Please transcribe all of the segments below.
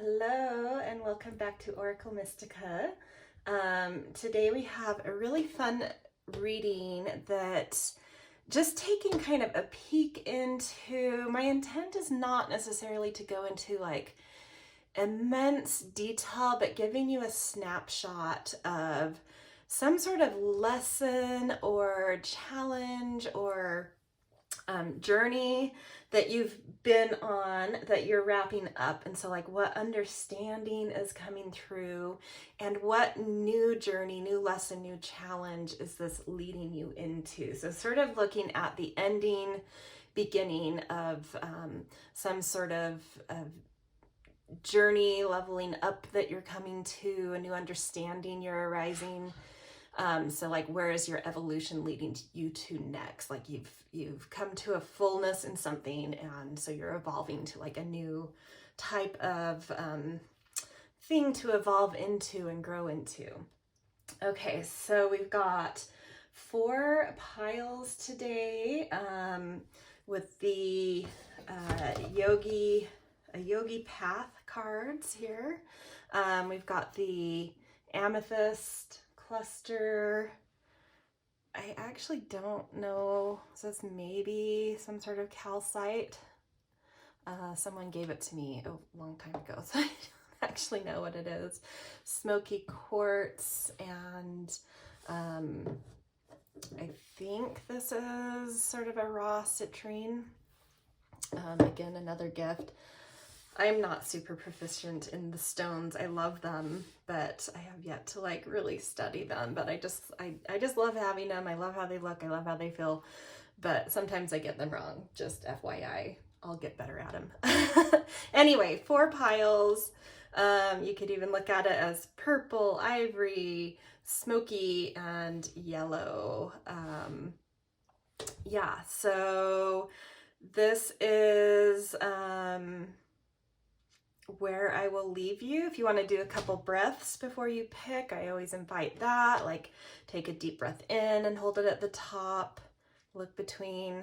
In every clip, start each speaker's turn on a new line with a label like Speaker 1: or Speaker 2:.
Speaker 1: Hello and welcome back to Oracle Mystica. Today we have a really fun reading that just taking kind of a peek into, my intent is not necessarily to go into like immense detail, but giving you a snapshot of some sort of lesson or challenge or journey that you've been on that you're wrapping up. And so like what understanding is coming through and what new journey, new lesson, new challenge is this leading you into. So sort of looking at the ending, beginning of some sort of journey, leveling up that you're coming to, a new understanding you're arising. So like, where is your evolution leading you to next? Like you've come to a fullness in something, and so you're evolving to like a new type of thing to evolve into and grow into. Okay, so we've got 4 piles today with the Yogi Path cards here. We've got the Amethyst cluster. I actually don't know. So it's maybe some sort of calcite. Someone gave it to me a long time ago, so I don't actually know what it is. Smokey quartz, and I think this is sort of a raw citrine. Again, another gift. I'm not super proficient in the stones. I love them, but I have yet to like really study them. But I just love having them. I love how they look. I love how they feel. But sometimes I get them wrong. Just FYI, I'll get better at them. Anyway, 4 piles. You could even look at it as purple, ivory, smoky, and yellow. Yeah, so this is where I will leave you. If you want to do a couple breaths before you pick, I always invite that. Like, take a deep breath in and hold it at the top. Look between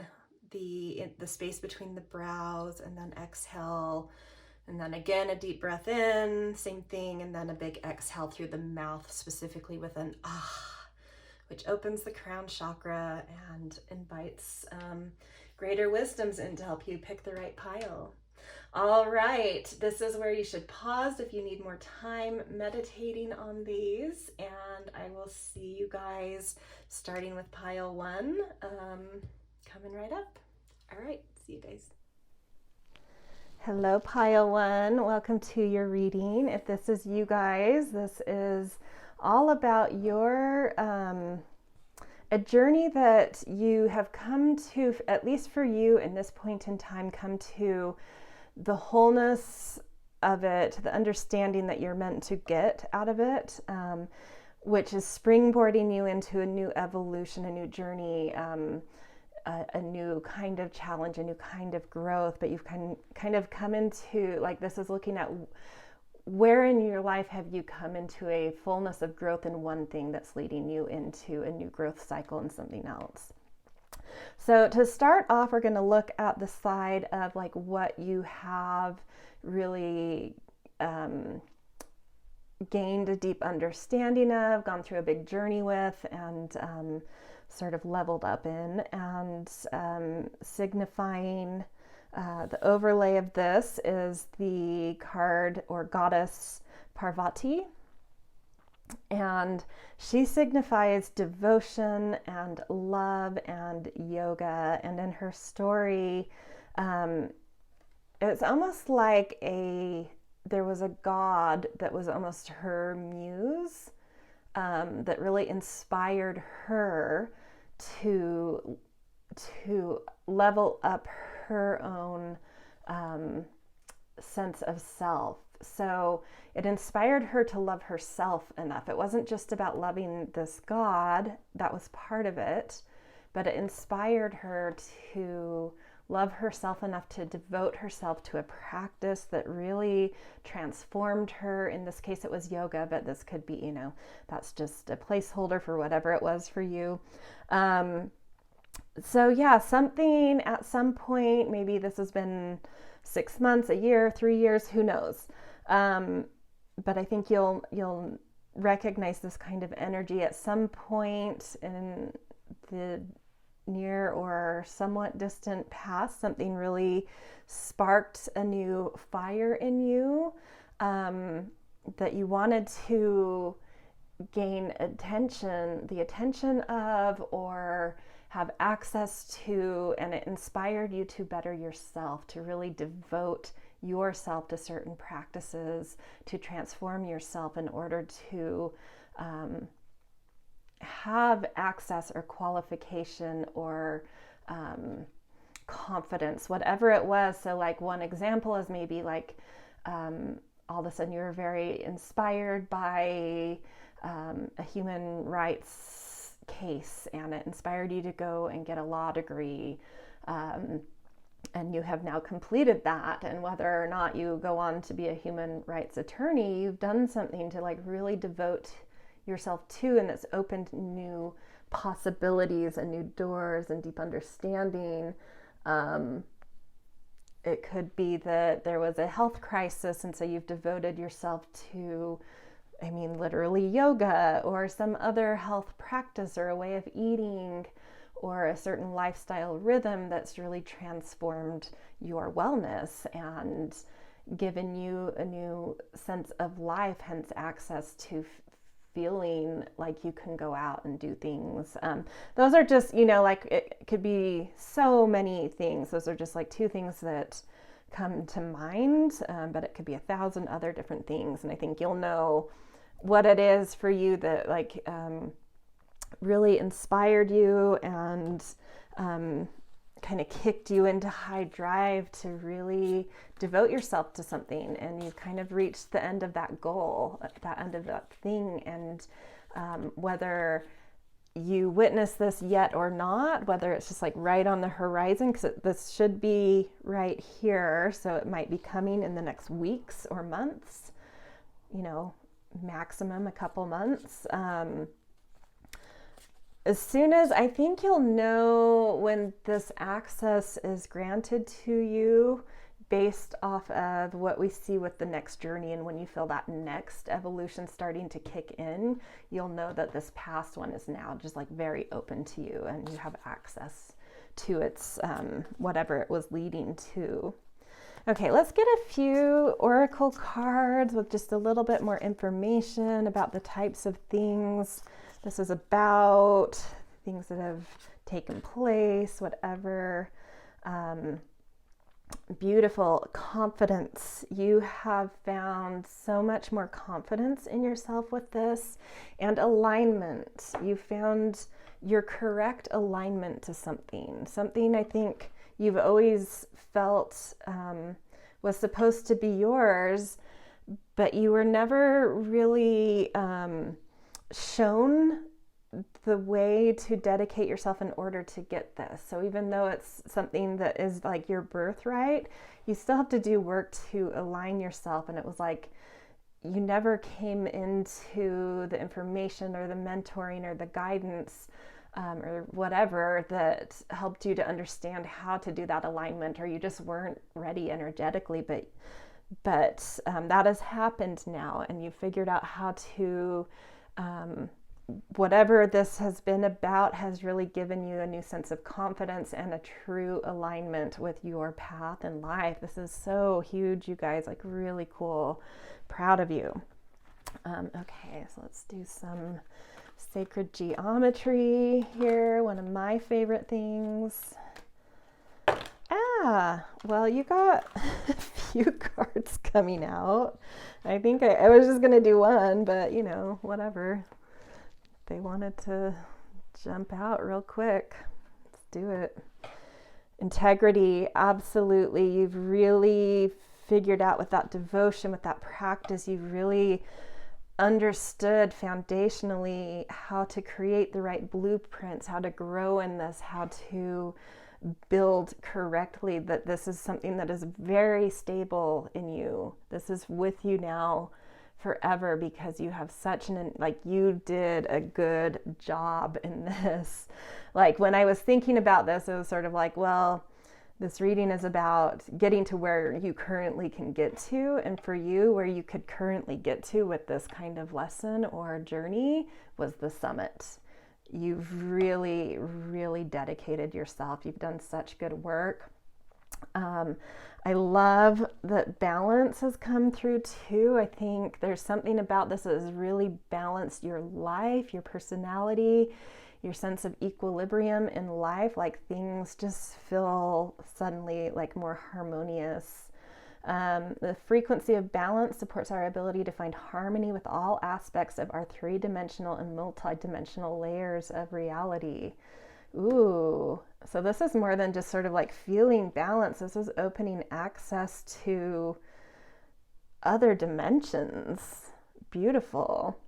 Speaker 1: the space between the brows, and then exhale. And then again, a deep breath in, same thing, and then a big exhale through the mouth, specifically with an ah, which opens the crown chakra and invites greater wisdoms in to help you pick the right pile. All right, this is where you should pause if you need more time meditating on these, and I will see you guys starting with pile 1, coming right up. All right, see you guys. Hello, pile 1. Welcome to your reading. If this is you guys, this is all about your a journey that you have come to, at least for you in this point in time, come to the wholeness of it, the understanding that you're meant to get out of it, which is springboarding you into a new evolution, a new journey, a new kind of challenge, a new kind of growth. But you've kind of come into, like, this is looking at where in your life have you come into a fullness of growth in one thing that's leading you into a new growth cycle in something else. So to start off, we're going to look at the side of like what you have really gained a deep understanding of, gone through a big journey with, and sort of leveled up in, and signifying the overlay of this is the card or goddess Parvati. And she signifies devotion and love and yoga. And in her story, it's almost like there was a god that was almost her muse, that really inspired her to level up her own sense of self. So it inspired her to love herself enough. It wasn't just about loving this God, that was part of it, but it inspired her to love herself enough to devote herself to a practice that really transformed her. In this case, it was yoga, but this could be, that's just a placeholder for whatever it was for you. So yeah, something at some point, maybe this has been 6 months, a year, 3 years, who knows? But I think you'll recognize this kind of energy at some point in the near or somewhat distant past. Something really sparked a new fire in you, that you wanted to gain the attention of, or have access to, and it inspired you to better yourself, to really devote yourself to certain practices, to transform yourself in order to have access or qualification or confidence, whatever it was. So like one example is maybe like all of a sudden you're very inspired by a human rights case, and it inspired you to go and get a law degree, and you have now completed that. And whether or not you go on to be a human rights attorney, you've done something to like really devote yourself to, and it's opened new possibilities and new doors and deep understanding. It could be that there was a health crisis, and so you've devoted yourself to, I mean, literally yoga or some other health practice or a way of eating or a certain lifestyle rhythm that's really transformed your wellness and given you a new sense of life, hence access to feeling like you can go out and do things. Those are just, like it could be so many things. Those are just like two things that come to mind, but it could be 1,000 other different things. And I think you'll know what it is for you that like really inspired you and kind of kicked you into high drive to really devote yourself to something, and you've kind of reached the end of that goal, that end of that thing. And whether you witness this yet or not, whether it's just like right on the horizon, because this should be right here, so it might be coming in the next weeks or months, maximum a couple months. As soon as, I think you'll know when this access is granted to you based off of what we see with the next journey. And when you feel that next evolution starting to kick in, you'll know that this past one is now just like very open to you, and you have access to its whatever it was leading to. Okay, let's get a few oracle cards with just a little bit more information about the types of things this is about, things that have taken place, whatever. Beautiful confidence. You have found so much more confidence in yourself with this, and alignment. You found your correct alignment to something I think you've always felt was supposed to be yours, but you were never really shown the way to dedicate yourself in order to get this. So even though it's something that is like your birthright, you still have to do work to align yourself. And it was like you never came into the information or the mentoring or the guidance or whatever that helped you to understand how to do that alignment, or you just weren't ready energetically. But that has happened now, and you figured out how to whatever this has been about has really given you a new sense of confidence and a true alignment with your path in life. This is so huge, you guys, like really cool. Proud of you. Okay, so let's do some sacred geometry here. One of my favorite things. Well, you got a few cards coming out. I think I was just going to do one, but whatever. They wanted to jump out real quick. Let's do it. Integrity, absolutely. You've really figured out with that devotion, with that practice, you've really understood foundationally how to create the right blueprints, how to grow in this, how to build correctly, that this is something that is very stable in you. This is with you now forever, because you have such you did a good job in this. Like when I was thinking about this, it was sort of like, well,
Speaker 2: This reading is about getting to where you currently can get to, and for you, where you could currently get to with this kind of lesson or journey was the summit. You've really, really dedicated yourself. You've done such good work. I love that balance has come through too. I think there's something about this that has really balanced your life, your personality, your sense of equilibrium in life. Like things just feel suddenly like more harmonious. The frequency of balance supports our ability to find harmony with all aspects of our three-dimensional and multi-dimensional layers of reality. Ooh, so this is more than just sort of like feeling balance. This is opening access to other dimensions. Beautiful.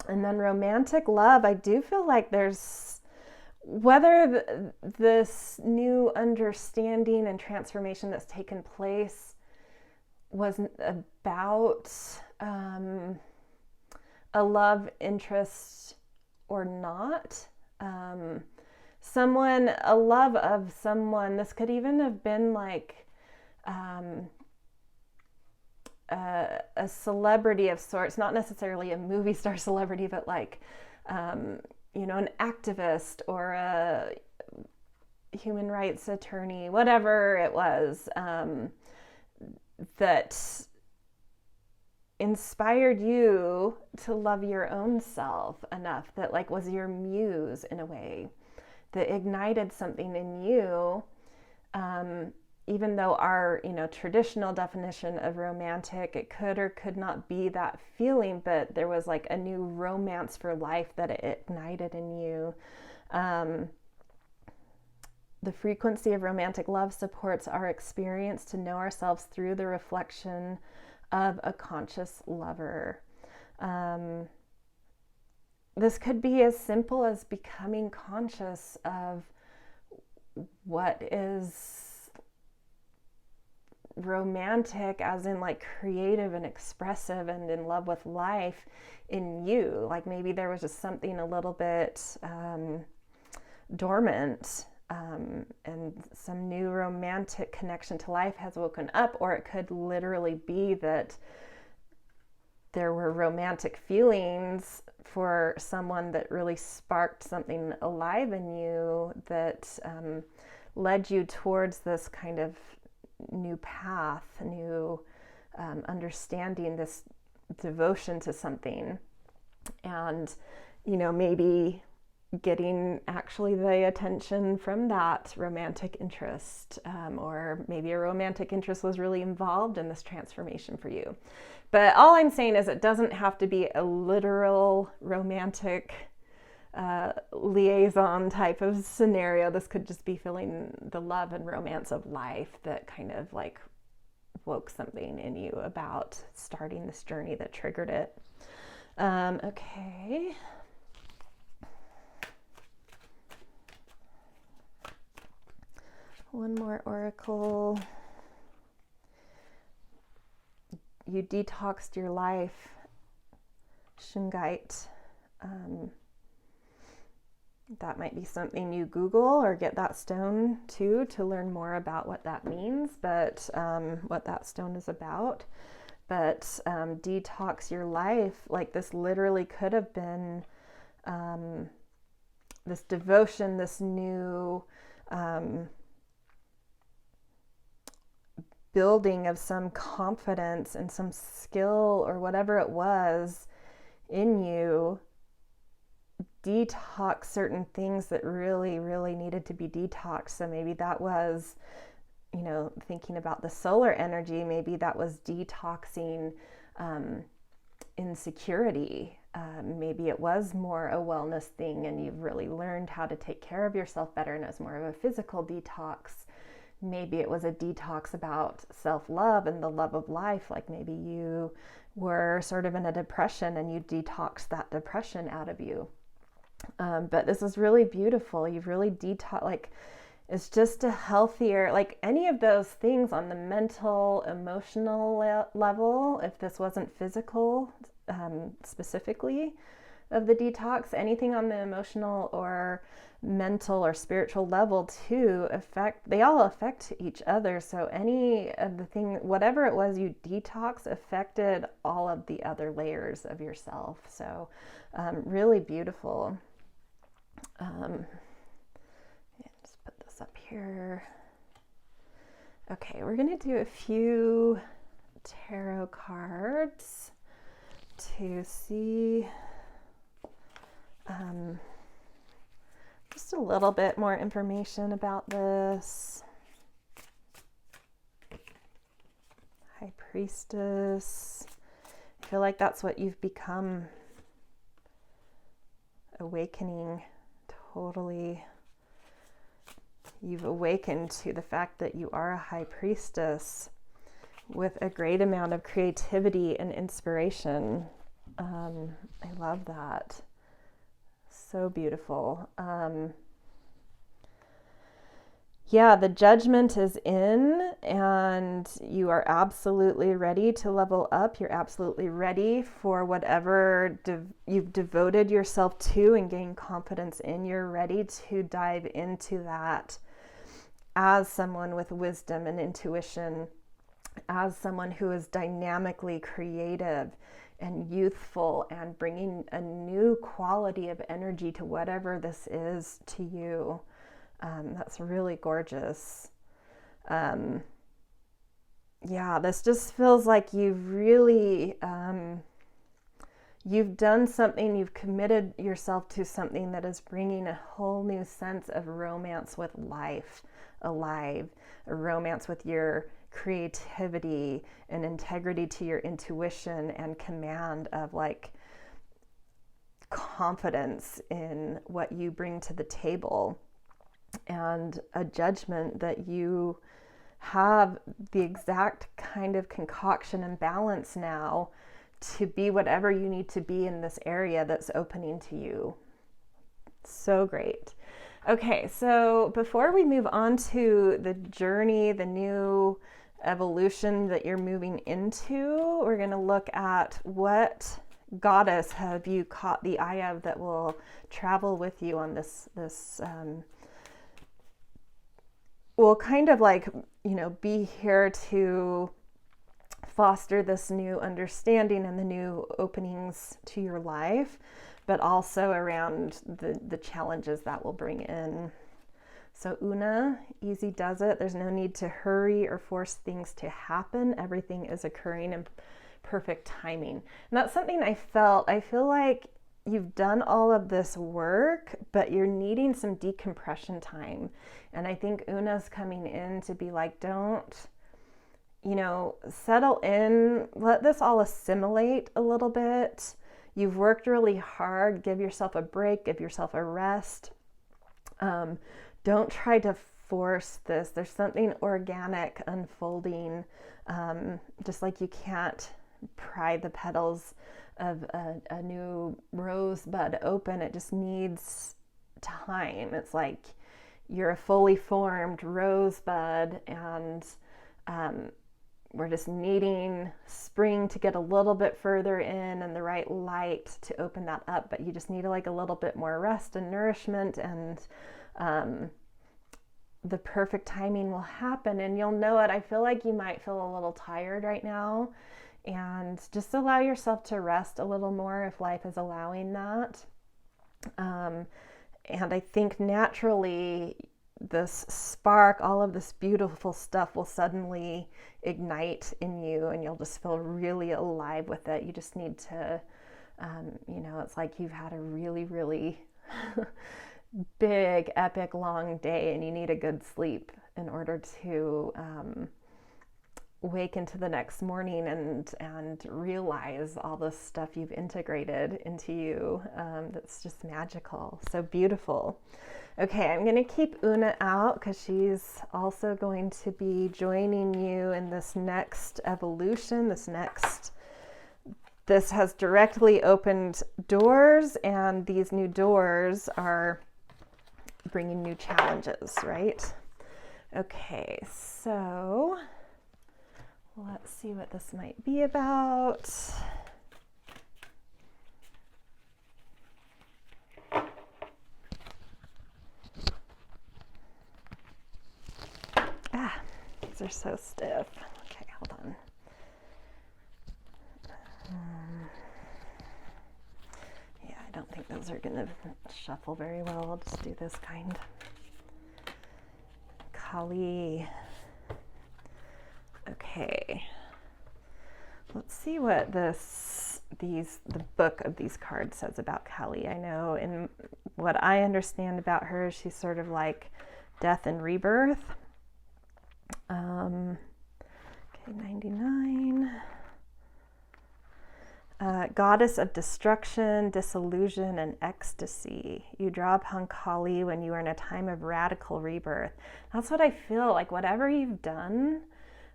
Speaker 2: And then romantic love, I do feel like there's, whether this new understanding and transformation that's taken place was about a love interest or not, a love of someone. This could even have been like a celebrity of sorts, not necessarily a movie star celebrity, but like, an activist or a human rights attorney, whatever it was, that inspired you to love your own self enough, that like was your muse in a way, that ignited something in you, even though our traditional definition of romantic, it could or could not be that feeling, but there was like a new romance for life that it ignited in you. The frequency of romantic love supports our experience to know ourselves through the reflection of a conscious lover. This could be as simple as becoming conscious of what is romantic, as in like creative and expressive and in love with life in you. Like maybe there was just something a little bit dormant, and some new romantic connection to life has woken up, or it could literally be that there were romantic feelings for someone that really sparked something alive in you that led you towards this kind of new path, new understanding, this devotion to something, and maybe getting actually the attention from that romantic interest, or maybe a romantic interest was really involved in this transformation for you. But all I'm saying is it doesn't have to be a literal romantic liaison type of scenario. This could just be feeling the love and romance of life that kind of like woke something in you about starting this journey that triggered it. Okay. One more oracle. You detoxed your life, Shungite. That might be something you Google or get that stone too to learn more about what that means, but what that stone is about. But detox your life, like this literally could have been this devotion, this new building of some confidence and some skill or whatever it was in you. Detox certain things that really, really needed to be detoxed. So maybe that was, thinking about the solar energy, maybe that was detoxing insecurity. Maybe it was more a wellness thing and you've really learned how to take care of yourself better and it was more of a physical detox. Maybe it was a detox about self-love and the love of life. Like maybe you were sort of in a depression and you detoxed that depression out of you. But this is really beautiful. You've really detoxed, like it's just a healthier, like any of those things on the mental, emotional level, if this wasn't physical specifically, of the detox. Anything on the emotional or mental or spiritual level too they all affect each other. So any of the thing, whatever it was you detox, affected all of the other layers of yourself. So really beautiful. Just put this up here. Okay, we're going to do a few tarot cards to see just a little bit more information about this. High Priestess. I feel like that's what you've become. Awakening, totally. You've awakened to the fact that you are a High Priestess with a great amount of creativity and inspiration. I love that. So beautiful. Yeah, the judgment is in, and you are absolutely ready to level up. You're absolutely ready for whatever you've devoted yourself to and gain confidence in. You're ready to dive into that as someone with wisdom and intuition, as someone who is dynamically creative and youthful and bringing a new quality of energy to whatever this is to you. That's really gorgeous. Yeah, this just feels like you've really, you've done something, you've committed yourself to something that is bringing a whole new sense of romance with life alive, a romance with your creativity and integrity to your intuition and command of like confidence in what you bring to the table, and a judgment that you have the exact kind of concoction and balance now to be whatever you need to be in this area that's opening to you. So great. Okay, so before we move on to the journey, the new evolution that you're moving into, we're going to look at what goddess have you caught the eye of that will travel with you on this will kind of like, you know, be here to foster this new understanding and the new openings to your life, but also around the challenges that will bring in. So Una, easy does it. There's no need to hurry or force things to happen. Everything is occurring in perfect timing. And that's something I felt. I feel like you've done all of this work, but you're needing some decompression time. And I think Una's coming in to be like, don't, you know, settle in, let this all assimilate a little bit. You've worked really hard. Give yourself a break, give yourself a rest. Don't try to force this. There's something organic unfolding, just like you can't pry the petals of a new rosebud open. It just needs time. It's like you're a fully formed rosebud, and we're just needing spring to get a little bit further in and the right light to open that up. But you just need like a little bit more rest and nourishment, and the perfect timing will happen, and you'll know it. I feel like you might feel a little tired right now, and just allow yourself to rest a little more if life is allowing that. And I think naturally this spark, all of this beautiful stuff will suddenly ignite in you, and you'll just feel really alive with it. You just need to, you know, it's like you've had a really, really big, epic, long day, and you need a good sleep in order to wake into the next morning and realize all this stuff you've integrated into you. That's just magical. So beautiful. Okay, I'm going to keep Una out because she's also going to be joining you in this next evolution. This has directly opened doors, and these new doors are bringing new challenges, right? Okay, so let's see what this might be about. are so stiff. Okay, hold on. Yeah, I don't think those are gonna shuffle very well. I'll just do this kind. Kali. Okay. Let's see what the book of these cards says about Kali. I know in what I understand about her, she's sort of like death and rebirth. Okay, 99. Goddess of destruction, disillusion, and ecstasy. You draw upon Kali when you are in a time of radical rebirth. That's what I feel like. Whatever you've done,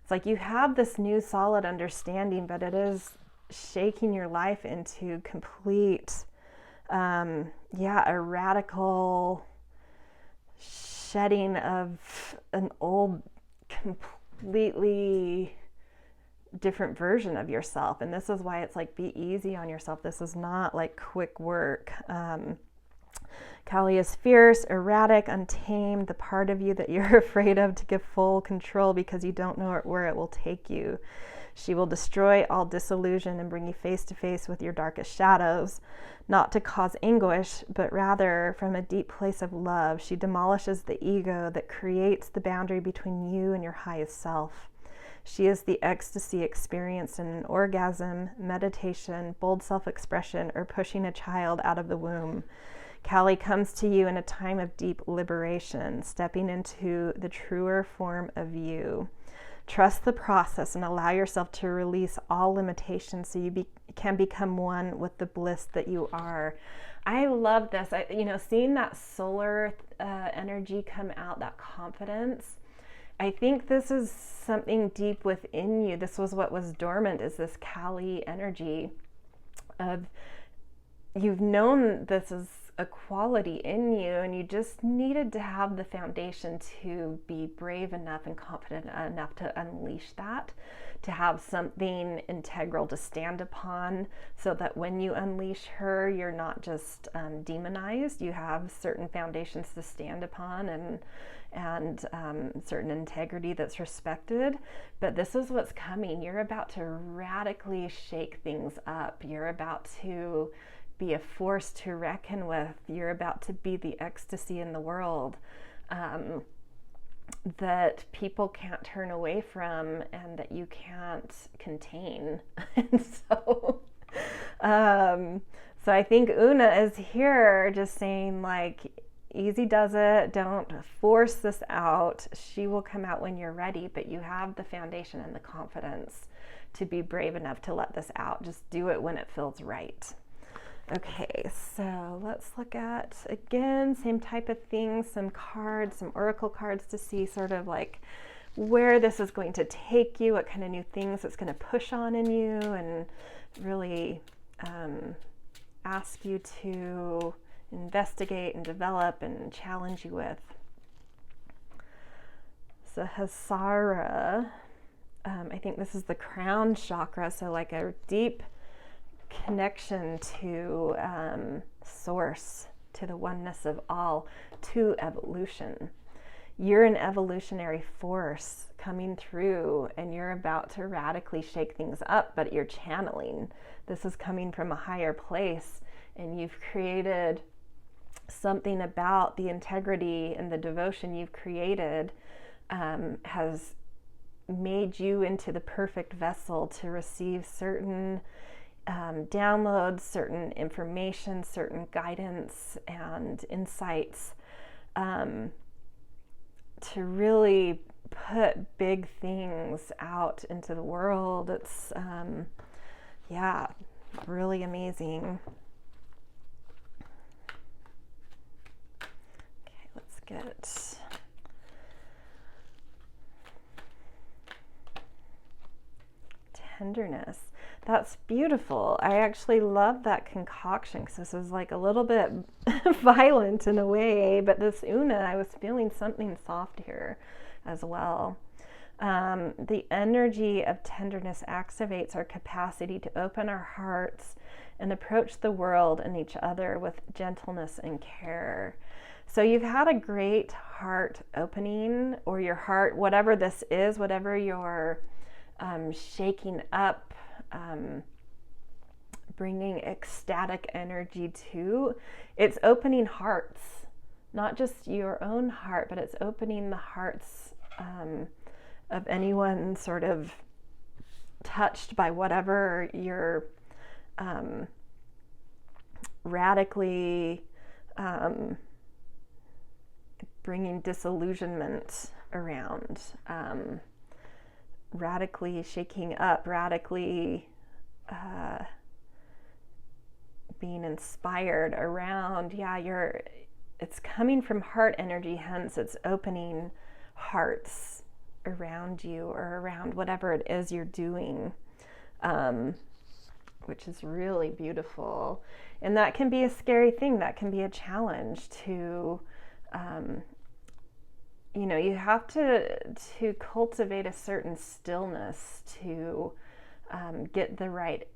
Speaker 2: it's like you have this new solid understanding, but it is shaking your life into complete, a radical shedding of an old, completely different version of yourself. And this is why it's like, be easy on yourself. This is not like quick work. Kali is fierce, erratic, untamed, the part of you that you're afraid of to give full control because you don't know where it will take you. She will destroy all disillusion and bring you face to face with your darkest shadows, not to cause anguish, but rather from a deep place of love. She demolishes the ego that creates the boundary between you and your highest self. She is the ecstasy experienced in an orgasm, meditation, bold self-expression, or pushing a child out of the womb. Kali comes to you in a time of deep liberation, stepping into the truer form of you. Trust the process and allow yourself to release all limitations so you can become one with the bliss that you are. I love this. Seeing that solar energy come out, that confidence. I think this is something deep within you. This was what was dormant, is this Kali energy of, you've known this is a quality in you, and you just needed to have the foundation to be brave enough and confident enough to unleash that, to have something integral to stand upon, so that when you unleash her, you're not just demonized. You have certain foundations to stand upon and certain integrity that's respected. But this is what's coming. You're about to radically shake things up. You're about to be a force to reckon with. You're about to be the ecstasy in the world that people can't turn away from and that you can't contain. And so I think Una is here just saying, like, easy does it. Don't force this out. She will come out when you're ready, but you have the foundation and the confidence to be brave enough to let this out. Just do it when it feels right. Okay, so let's look at, again, same type of thing, some cards, some oracle cards to see sort of like where this is going to take you, what kind of new things it's going to push on in you, and really ask you to investigate and develop and challenge you with. So Hasara, I think this is the crown chakra, so like a deep connection to source, to the oneness of all, to evolution. You're an evolutionary force coming through, and you're about to radically shake things up, but you're channeling. This is coming from a higher place, and you've created something about the integrity and the devotion you've created has made you into the perfect vessel to receive certain downloads, certain information, certain guidance and insights, to really put big things out into the world. It's really amazing. Okay, let's get tenderness. That's beautiful. I actually love that concoction, because this is like a little bit violent in a way, but this Una, I was feeling something soft here as well. The energy of tenderness activates our capacity to open our hearts and approach the world and each other with gentleness and care. So you've had a great heart opening, or your heart, whatever this is, whatever you're shaking up, bringing ecstatic energy to, it's opening hearts, not just your own heart, but it's opening the hearts of anyone sort of touched by whatever you're radically bringing disillusionment around, radically shaking up, radically being inspired around. It's coming from heart energy, hence it's opening hearts around you or around whatever it is you're doing, which is really beautiful. And that can be a scary thing. That can be a challenge to, you have to cultivate a certain stillness to get the right,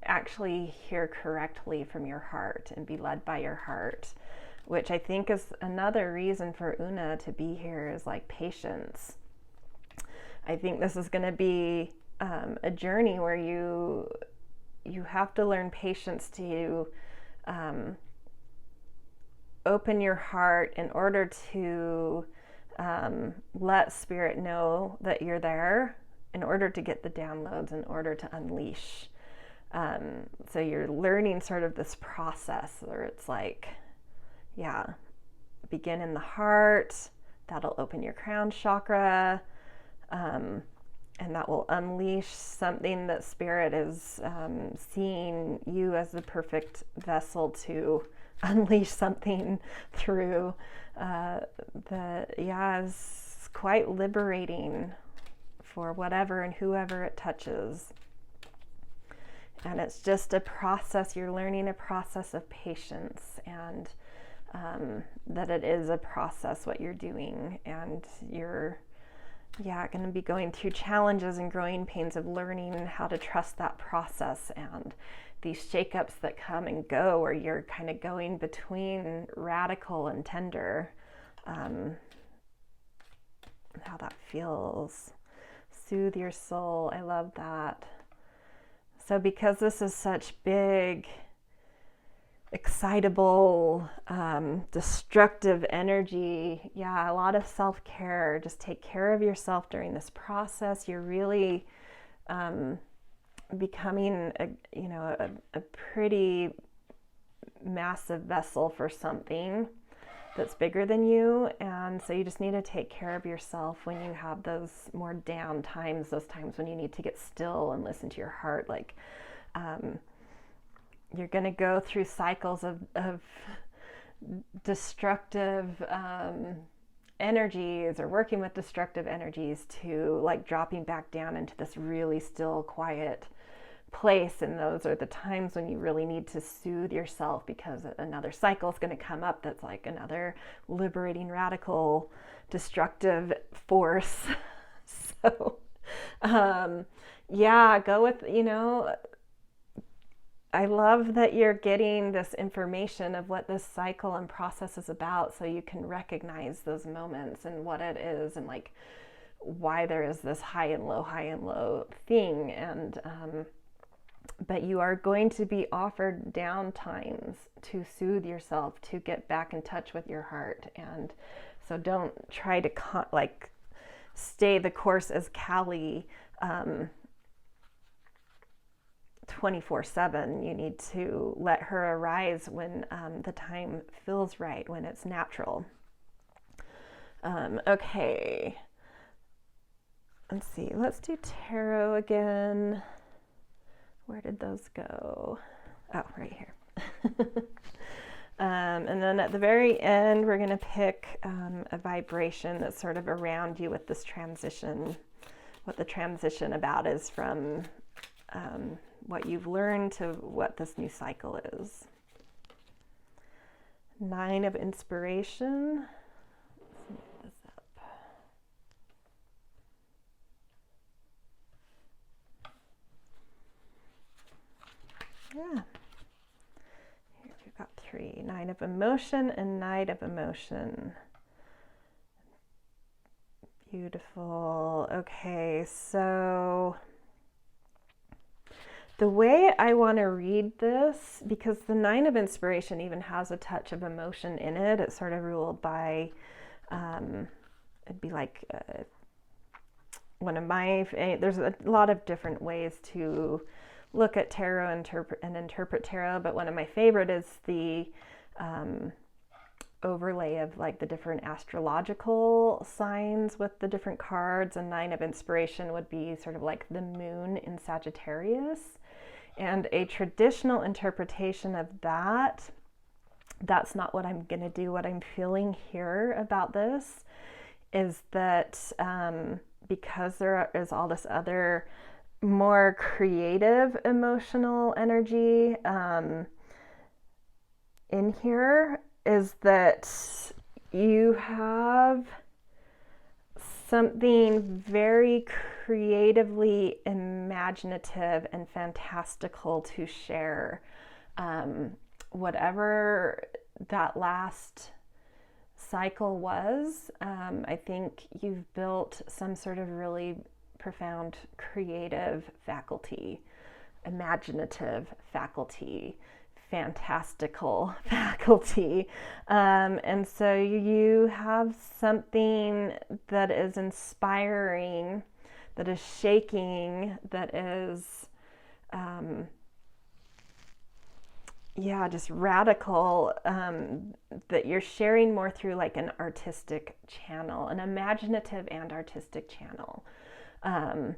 Speaker 2: actually hear correctly from your heart and be led by your heart, which I think is another reason for Una to be here, is like patience. I think this is going to be a journey where you have to learn patience to open your heart in order to let spirit know that you're there, in order to get the downloads, in order to unleash. So you're learning sort of this process where it's like, begin in the heart, that'll open your crown chakra, and that will unleash something that spirit is seeing you as the perfect vessel to unleash something through. It's quite liberating for whatever and whoever it touches. And it's just a process. You're learning a process of patience, and that it is a process what you're doing, and you're going to be going through challenges and growing pains of learning how to trust that process, and these shakeups that come and go, where you're kind of going between radical and tender, how that feels. Soothe your soul. I love that. So because this is such big, excitable, destructive energy, a lot of self-care. Just take care of yourself during this process. You're really becoming a pretty massive vessel for something that's bigger than you, and so you just need to take care of yourself when you have those more down times, those times when you need to get still and listen to your heart. Like you're going to go through cycles of destructive energies, or working with destructive energies, to like dropping back down into this really still, quiet place. And those are the times when you really need to soothe yourself, because another cycle is going to come up that's like another liberating, radical, destructive force. So go with, I love that you're getting this information of what this cycle and process is about, so you can recognize those moments and what it is, and like why there is this high and low thing. And but you are going to be offered down times to soothe yourself, to get back in touch with your heart. And so don't try to stay the course as Callie 24/7. You need to let her arise when the time feels right, when it's natural. Okay. Let's see. Let's do tarot again. Where did those go? Oh, right here. And then at the very end, we're going to pick a vibration that's sort of around you with this transition. What the transition about is from what you've learned to what this new cycle is. 9 of inspiration. Let's move this up. Yeah. Here we've got 3. Nine of Emotion and Knight of Emotion. Beautiful. Okay, so the way I want to read this, because the Nine of Inspiration even has a touch of emotion in it, it's sort of ruled by, it'd be like one of my, there's a lot of different ways to look at tarot and interpret tarot, but one of my favorite is the overlay of like the different astrological signs with the different cards. And Nine of Inspiration would be sort of like the moon in Sagittarius. And a traditional interpretation of that, that's not what I'm going to do. What I'm feeling here about this is that because there is all this other more creative emotional energy in here, is that you have something very creatively imaginative and fantastical to share. Whatever that last cycle was, I think you've built some sort of really profound creative faculty, imaginative faculty, fantastical faculty. And so you have something that is inspiring, that is shaking, that is, just radical, that you're sharing more through like an artistic channel, an imaginative and artistic channel. And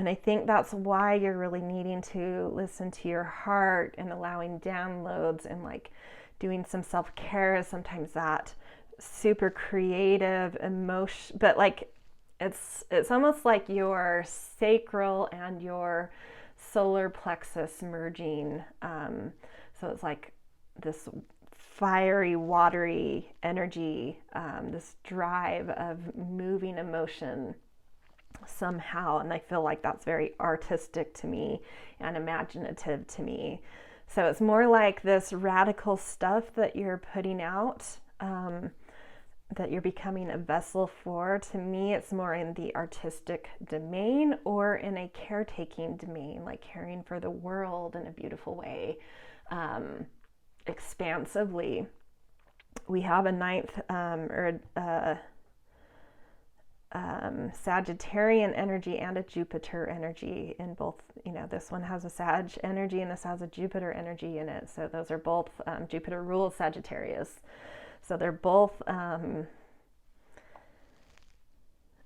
Speaker 2: I think that's why you're really needing to listen to your heart and allowing downloads and like doing some self-care. Sometimes that super creative emotion, but like it's almost like your sacral and your solar plexus merging. So it's like this fiery, watery energy, this drive of moving emotion somehow, and I feel like that's very artistic to me and imaginative to me. So it's more like this radical stuff that you're putting out, that you're becoming a vessel for. To me, it's more in the artistic domain or in a caretaking domain, like caring for the world in a beautiful way, expansively. We have a ninth Sagittarian energy and a Jupiter energy in both. This one has a Sag energy and this has a Jupiter energy in it. So those are both, Jupiter rules Sagittarius. So they're both, and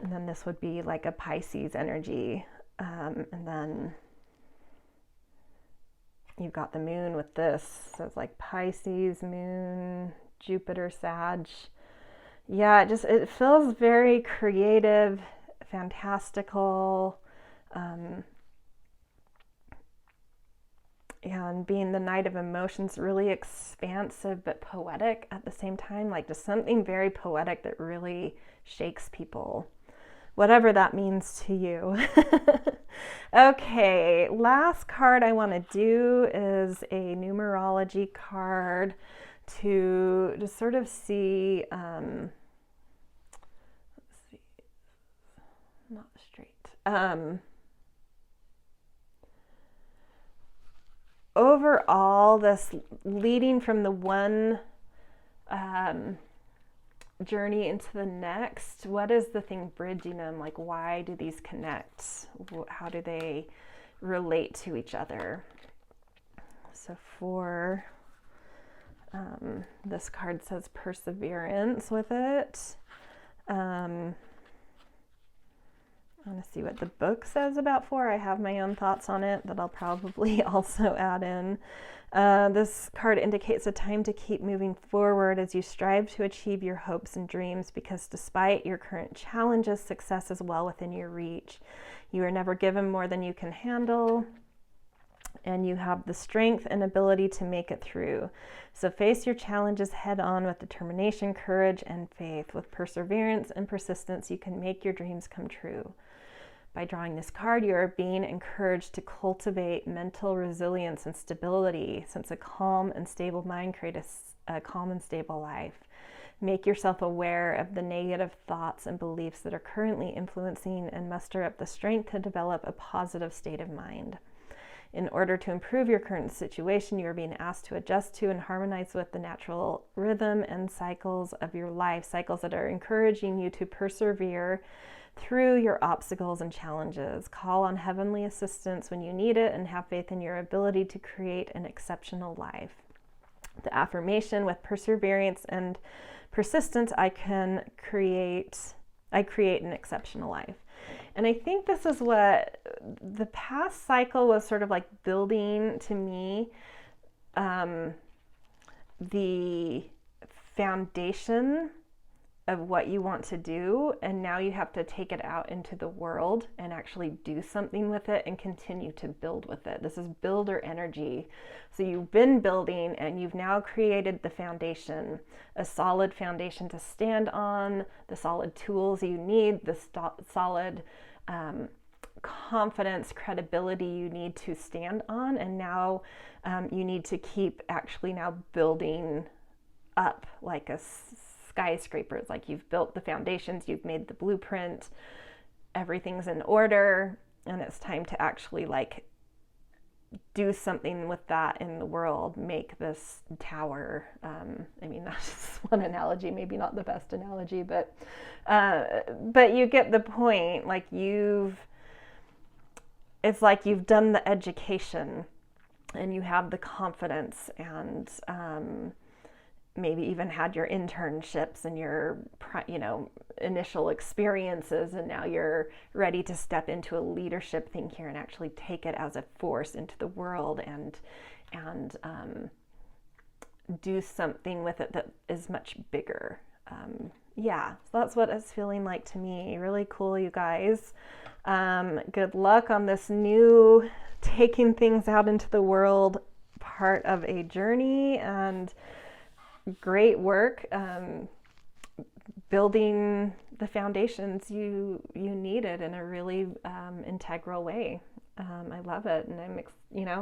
Speaker 2: then this would be like a Pisces energy. And then you've got the moon with this. So it's like Pisces, moon, Jupiter, Sag. Yeah, it feels very creative, fantastical, and being the Knight of Emotions, really expansive but poetic at the same time, like just something very poetic that really shakes people, whatever that means to you. Okay, last card I want to do is a numerology card to just sort of see, let's see, not straight. Overall, this leading from the one journey into the next, what is the thing bridging them? Like, why do these connect? How do they relate to each other? So for this card says perseverance with it. I want to see what the book says about 4. I have my own thoughts on it that I'll probably also add in. This card indicates a time to keep moving forward as you strive to achieve your hopes and dreams, because despite your current challenges, success is well within your reach. You are never given more than you can handle, and you have the strength and ability to make it through. So face your challenges head on with determination, courage, and faith. With perseverance and persistence, you can make your dreams come true. By drawing this card, you are being encouraged to cultivate mental resilience and stability, since a calm and stable mind creates a calm and stable life. Make yourself aware of the negative thoughts and beliefs that are currently influencing and muster up the strength to develop a positive state of mind. In order to improve your current situation, you are being asked to adjust to and harmonize with the natural rhythm and cycles of your life, cycles that are encouraging you to persevere through your obstacles and challenges. Call on heavenly assistance when you need it and have faith in your ability to create an exceptional life. The affirmation: with perseverance and persistence, I create an exceptional life. And I think this is what the past cycle was sort of like building to me, the foundation of what you want to do, and now you have to take it out into the world and actually do something with it and continue to build with it. This is builder energy. So you've been building and you've now created the foundation, a solid foundation to stand on, the solid tools you need, the solid confidence, credibility you need to stand on. And now you need to keep actually now building up like a skyscrapers. Like, you've built the foundations, you've made the blueprint, everything's in order, and it's time to actually like do something with that in the world, make this tower. I mean, that's just one analogy, maybe not the best analogy, but you get the point. Like, it's like you've done the education and you have the confidence, and maybe even had your internships and your, initial experiences, and now you're ready to step into a leadership thing here and actually take it as a force into the world and do something with it that is much bigger. So that's what it's feeling like to me. Really cool, you guys. Good luck on this new taking things out into the world part of a journey, and great work building the foundations you needed in a really integral way. I love it, and I'm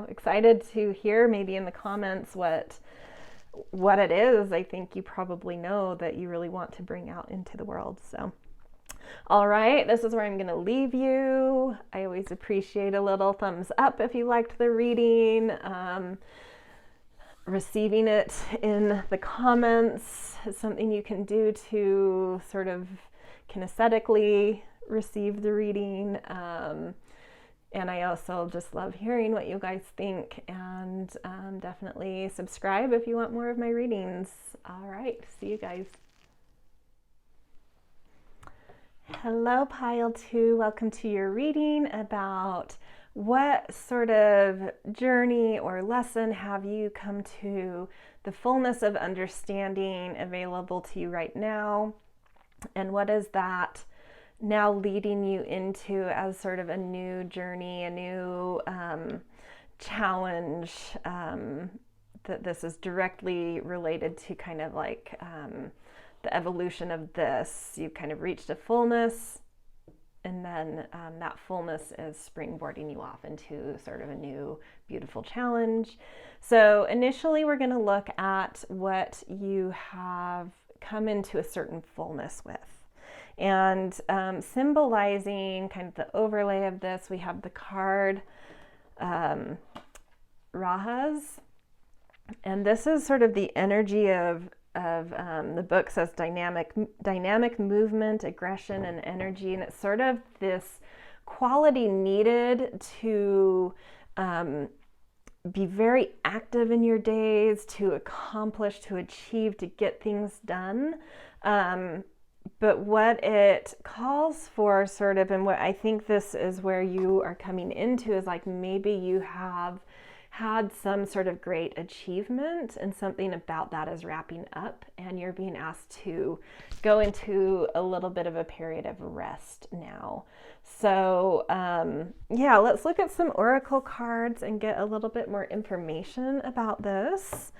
Speaker 2: excited to hear maybe in the comments what it is. I think you probably know that you really want to bring out into the world. So all right, this is where I'm going to leave you. I always appreciate a little thumbs up if you liked the reading. Receiving it in the comments is something you can do to sort of kinesthetically receive the reading. And I also just love hearing what you guys think, and definitely subscribe if you want more of my readings. All right, see you guys. Hello, Pile 2. Welcome to your reading about what sort of journey or lesson have you come to the fullness of understanding available to you right now? And what is that now leading you into as sort of a new journey, a new challenge, that this is directly related to kind of like the evolution of this? You've kind of reached a fullness, and then that fullness is springboarding you off into sort of a new beautiful challenge. So initially we're going to look at what you have come into a certain fullness with. And symbolizing kind of the overlay of this, we have the card Rajas. And this is sort of the energy of the book says dynamic movement, aggression, and energy. And it's sort of this quality needed to be very active in your days, to accomplish, to achieve, to get things done. But what it calls for sort of, and what I think this is where you are coming into, is like maybe you have had some sort of great achievement and something about that is wrapping up, and you're being asked to go into a little bit of a period of rest now. So let's look at some oracle cards and get a little bit more information about this.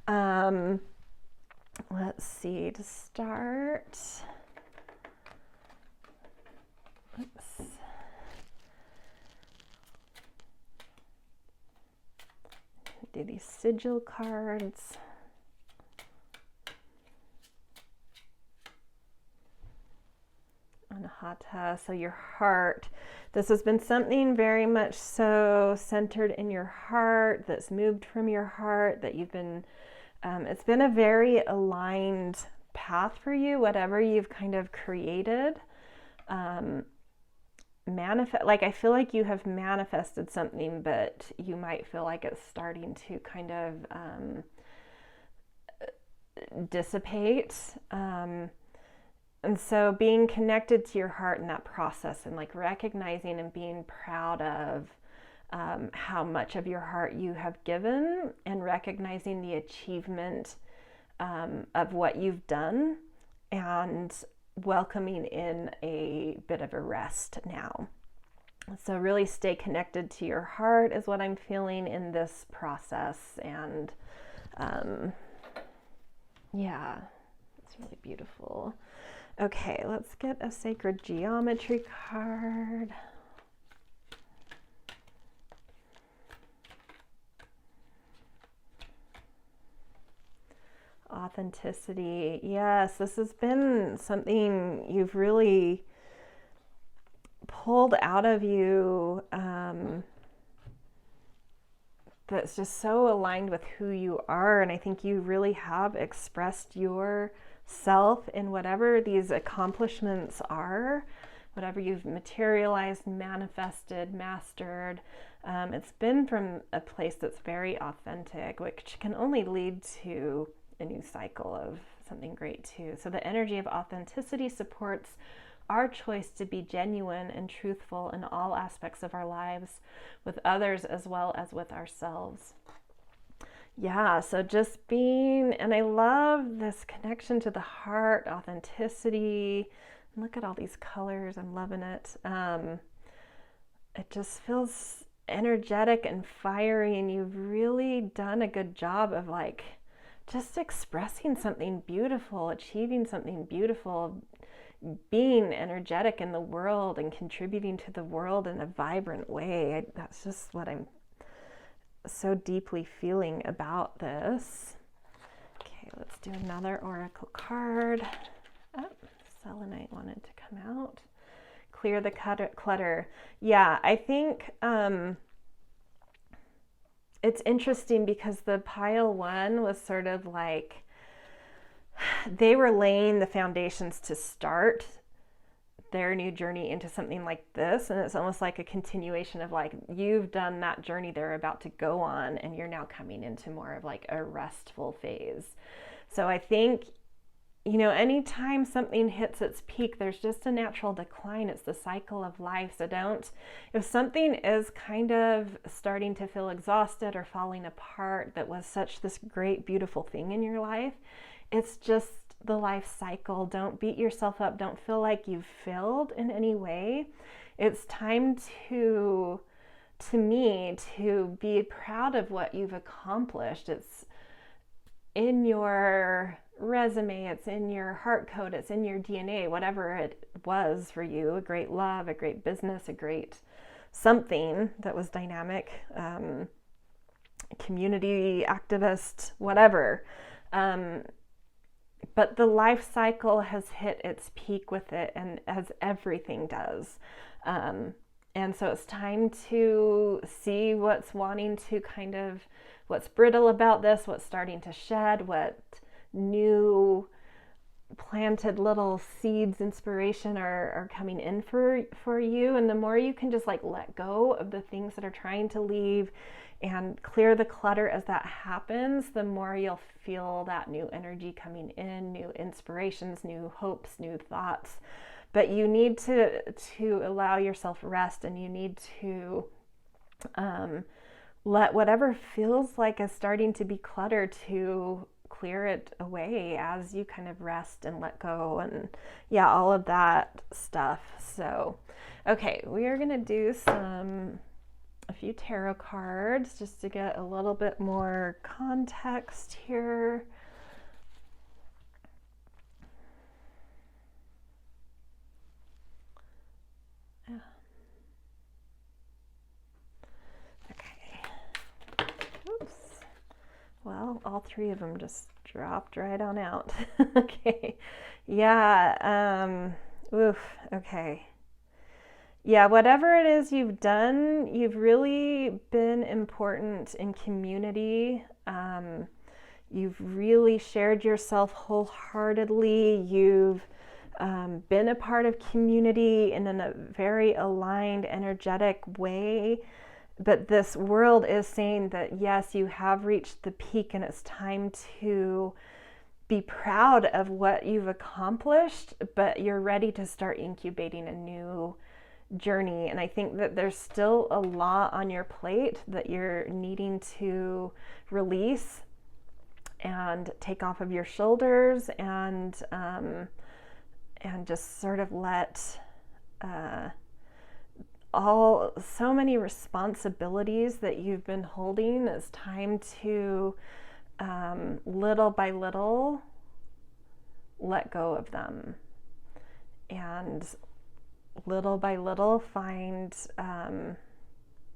Speaker 2: Let's see, to start. Oops. do these Sigil cards. Anahata, so your heart. This has been something very much so centered in your heart, that's moved from your heart, that you've been, it's been a very aligned path for you, whatever you've kind of created. Like I feel like you have manifested something, but you might feel like it's starting to kind of dissipate. And so being connected to your heart in that process, and like recognizing and being proud of how much of your heart you have given, and recognizing the achievement of what you've done, and welcoming in a bit of a rest now. So really stay connected to your heart is what I'm feeling in this process. And yeah, it's really beautiful. Okay, let's get a sacred geometry card. Authenticity. Yes, this has been something you've really pulled out of you, that's just so aligned with who you are. And I think you really have expressed yourself in whatever these accomplishments are, whatever you've materialized, manifested, mastered. It's been from a place that's very authentic, which can only lead to a new cycle of something great too. So the energy of authenticity supports our choice to be genuine and truthful in all aspects of our lives, with others as well as with ourselves. Yeah, so just being, and I love this connection to the heart, authenticity. Look at all these colors, I'm loving it. It just feels energetic and fiery, and you've really done a good job of like just expressing something beautiful, achieving something beautiful, being energetic in the world and contributing to the world in a vibrant way. That's just what I'm so deeply feeling about this. Okay, let's do another oracle card. Oh, selenite wanted to come out. Clear the clutter. Yeah, I think it's interesting because the pile one was sort of like they were laying the foundations to start their new journey into something like this, and it's almost like a continuation of like you've done that journey they're about to go on, and you're now coming into more of like a restful phase. So I think, you know, anytime something hits its peak, there's just a natural decline. It's the cycle of life. So if something is kind of starting to feel exhausted or falling apart that was such this great, beautiful thing in your life, it's just the life cycle. Don't beat yourself up. Don't feel like you've failed in any way. It's time to me, to be proud of what you've accomplished. It's in your resume, it's in your heart code, it's in your DNA, whatever it was for you, a great love, a great business, a great something that was dynamic, community activist, whatever. But the life cycle has hit its peak with it, and as everything does. And so it's time to see what's wanting to kind of, what's brittle about this, what's starting to shed, what new planted little seeds, inspiration are coming in for you. And the more you can just like let go of the things that are trying to leave and clear the clutter as that happens, the more you'll feel that new energy coming in, new inspirations, new hopes, new thoughts. But you need to allow yourself rest, and you need to let whatever feels like is starting to be clutter to clear it away as you kind of rest and let go, and yeah, all of that stuff. So, okay, we are gonna do a few tarot cards just to get a little bit more context here. Okay. Oops. 3 of them just dropped right on out. Okay. Yeah. Oof. Okay. Yeah, whatever it is you've done, you've really been important in community. You've really shared yourself wholeheartedly. You've been a part of community in a very aligned, energetic way. But this world is saying that, yes, you have reached the peak and it's time to be proud of what you've accomplished, but you're ready to start incubating a new journey. And I think that there's still a lot on your plate that you're needing to release and take off of your shoulders, and just sort of let so many responsibilities that you've been holding. It's time to little by little let go of them, and little by little find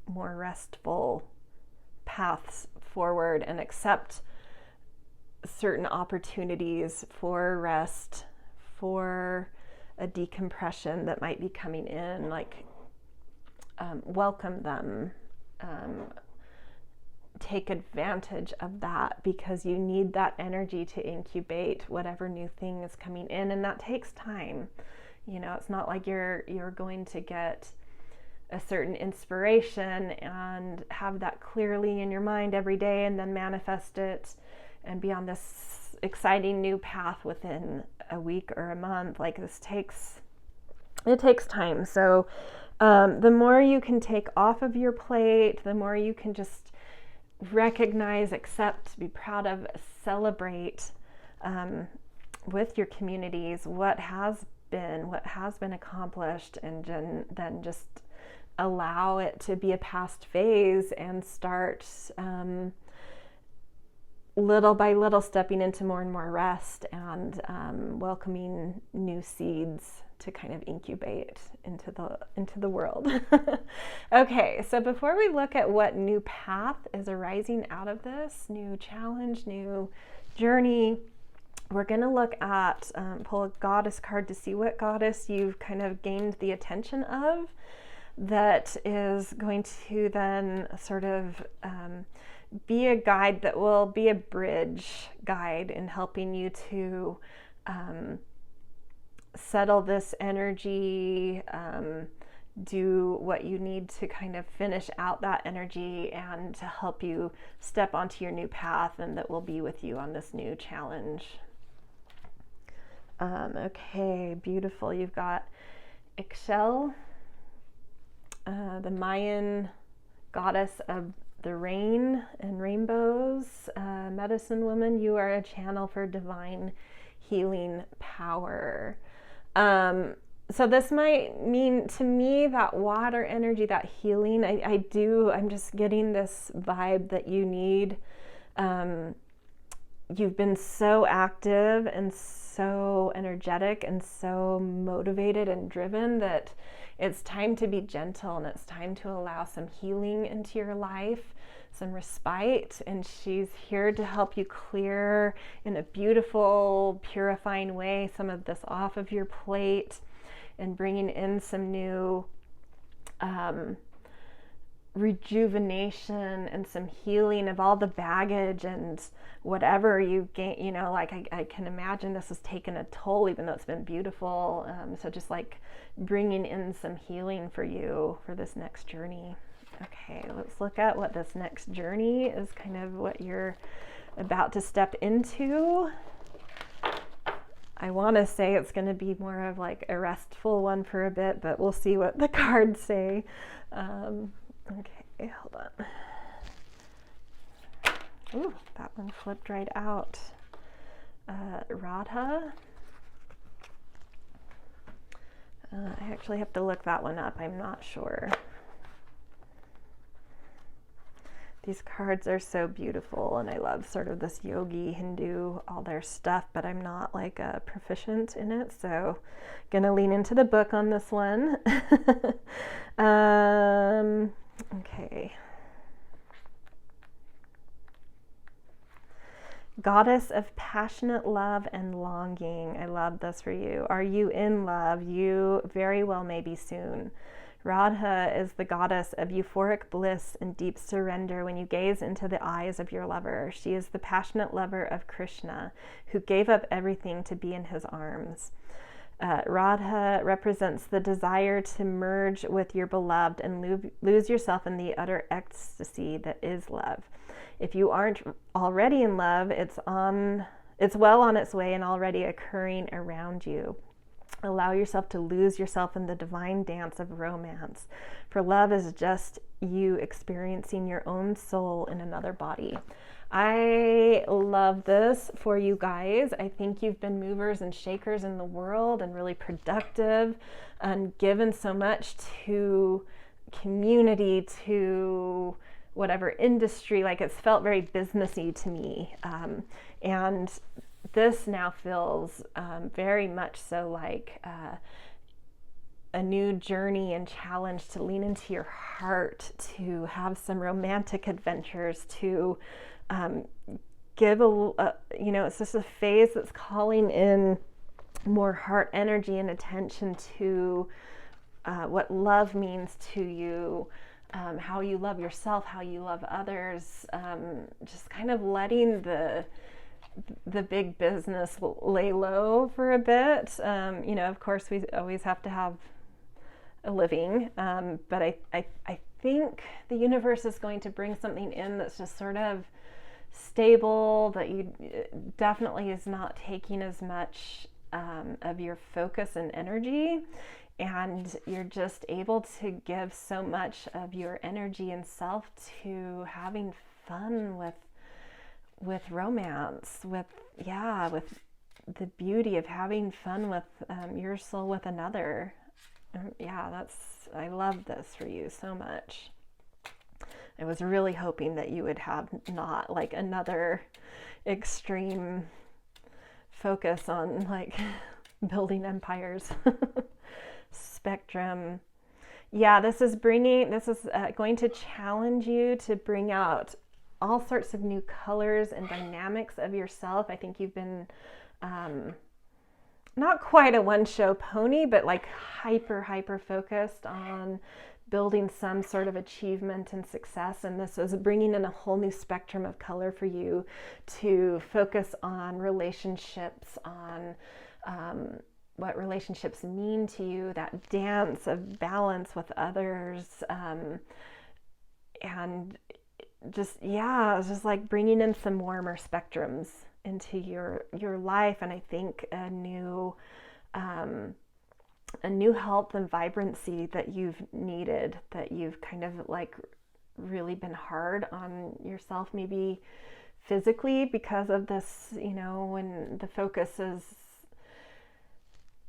Speaker 2: more restful paths forward, and accept certain opportunities for rest, for a decompression that might be coming in. Like, welcome them, take advantage of that, because you need that energy to incubate whatever new thing is coming in, and that takes time. You know, it's not like you're going to get a certain inspiration and have that clearly in your mind every day and then manifest it and be on this exciting new path within a week or a month. Like, it takes time. So the more you can take off of your plate, the more you can just recognize, accept, be proud of, celebrate with your communities what has been accomplished, and then just allow it to be a past phase and start little by little stepping into more and more rest, and welcoming new seeds to kind of incubate into the world. Okay, so before we look at what new path is arising out of this, new challenge, new journey, we're going to look at, pull a goddess card to see what goddess you've kind of gained the attention of, that is going to then sort of be a guide that will be a bridge guide in helping you to settle this energy, do what you need to kind of finish out that energy, and to help you step onto your new path, and that will be with you on this new challenge. Okay, beautiful. You've got Ixchel, the Mayan goddess of the rain and rainbows, medicine woman. You are a channel for divine healing power. So this might mean to me that water energy, that healing. I'm just getting this vibe that you need. You've been so active and so energetic and so motivated and driven that it's time to be gentle, and it's time to allow some healing into your life, some respite. And she's here to help you clear in a beautiful, purifying way some of this off of your plate, and bringing in some new rejuvenation and some healing of all the baggage and whatever you gain. You know, like I can imagine this has taken a toll, even though it's been beautiful. So just like bringing in some healing for you for this next journey. Okay, let's look at what this next journey is, kind of what you're about to step into. I want to say it's going to be more of like a restful one for a bit, but we'll see what the cards say. Okay, hold on. Ooh, that one flipped right out. Radha. I actually have to look that one up. I'm not sure. These cards are so beautiful, and I love sort of this yogi, Hindu, all their stuff, but I'm not like a proficient in it, so gonna lean into the book on this one. Okay. Goddess of passionate love and longing. I love this for you. Are you in love? You very well may be soon. Radha is the goddess of euphoric bliss and deep surrender when you gaze into the eyes of your lover. She is the passionate lover of Krishna, who gave up everything to be in his arms. Radha represents the desire to merge with your beloved and lose yourself in the utter ecstasy that is love. If you aren't already in love, it's well on its way and already occurring around you. Allow yourself to lose yourself in the divine dance of romance, for love is just you experiencing your own soul in another body. I love this for you guys. I think you've been movers and shakers in the world and really productive and given so much to community, to whatever industry. Like, it's felt very businessy to me. And this now feels very much so like a new journey and challenge to lean into your heart, to have some romantic adventures, to give it's just a phase that's calling in more heart energy and attention to what love means to you, how you love yourself, how you love others, just kind of letting the big business lay low for a bit. Of course, we always have to have a living, but I think the universe is going to bring something in that's just sort of stable, that you definitely is not taking as much of your focus and energy, and you're just able to give so much of your energy and self to having fun with romance, with the beauty of having fun with your soul with another. I love this for you so much. I was really hoping that you would have not like another extreme focus on like building empires. Spectrum. This is going to challenge you to bring out all sorts of new colors and dynamics of yourself. I think you've been not quite a one-show pony, but like hyper focused on building some sort of achievement and success. And this is bringing in a whole new spectrum of color for you to focus on relationships, on what relationships mean to you, that dance of balance with others, and it's just like bringing in some warmer spectrums into your life. And I think a new health and vibrancy that you've needed, that you've kind of like really been hard on yourself, maybe physically, because of this, when the focus is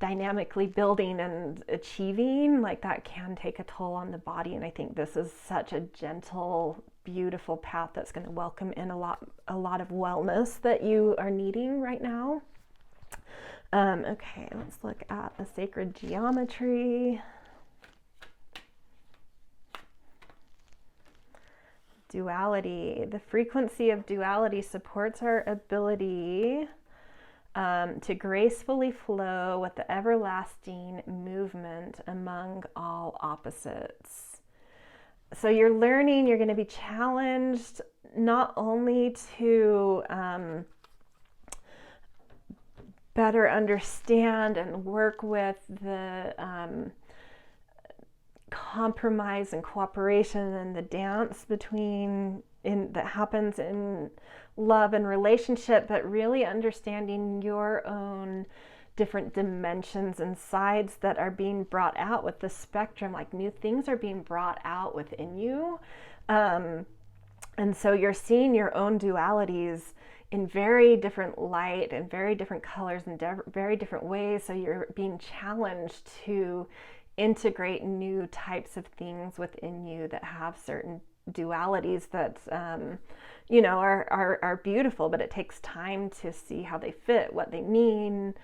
Speaker 2: dynamically building and achieving, like that can take a toll on the body. And I think this is such a gentle, beautiful path that's going to welcome in a lot of wellness that you are needing right now. Okay, let's look at the sacred geometry. Duality. The frequency of duality supports our ability to gracefully flow with the everlasting movement among all opposites. So you're going to be challenged not only to better understand and work with the compromise and cooperation and the dance that happens in love and relationship, but really understanding your own different dimensions and sides that are being brought out with the spectrum. Like new things are being brought out within you, and so you're seeing your own dualities in very different light and very different colors and very different ways. So you're being challenged to integrate new types of things within you that have certain dualities that are beautiful, but it takes time to see how they fit, what they mean,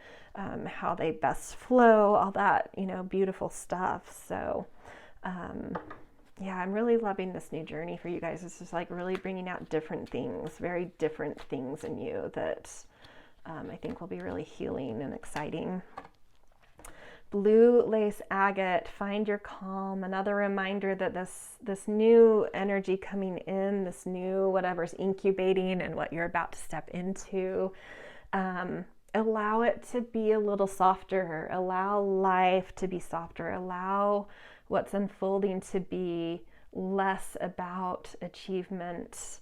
Speaker 2: how they best flow, all that beautiful stuff. So yeah, I'm really loving this new journey for you guys. It's just like really bringing out different things, very different things in you that I think will be really healing and exciting. Blue lace agate, find your calm. Another reminder that this new energy coming in, this new whatever's incubating and what you're about to step into, allow it to be a little softer. Allow life to be softer. Allow what's unfolding to be less about achievement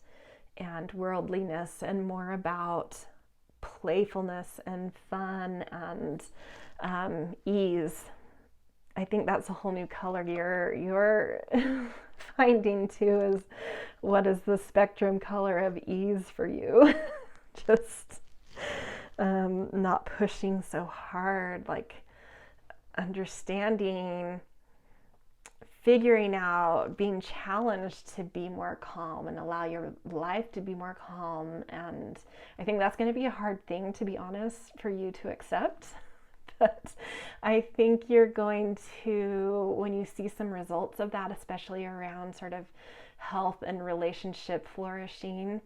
Speaker 2: and worldliness and more about playfulness and fun and ease. I think that's a whole new color you're finding too, is what is the spectrum color of ease for you. Just not pushing so hard, like understanding, figuring out, being challenged to be more calm and allow your life to be more calm. And I think that's going to be a hard thing, to be honest, for you to accept. But I think you're going to, when you see some results of that, especially around sort of health and relationship flourishing,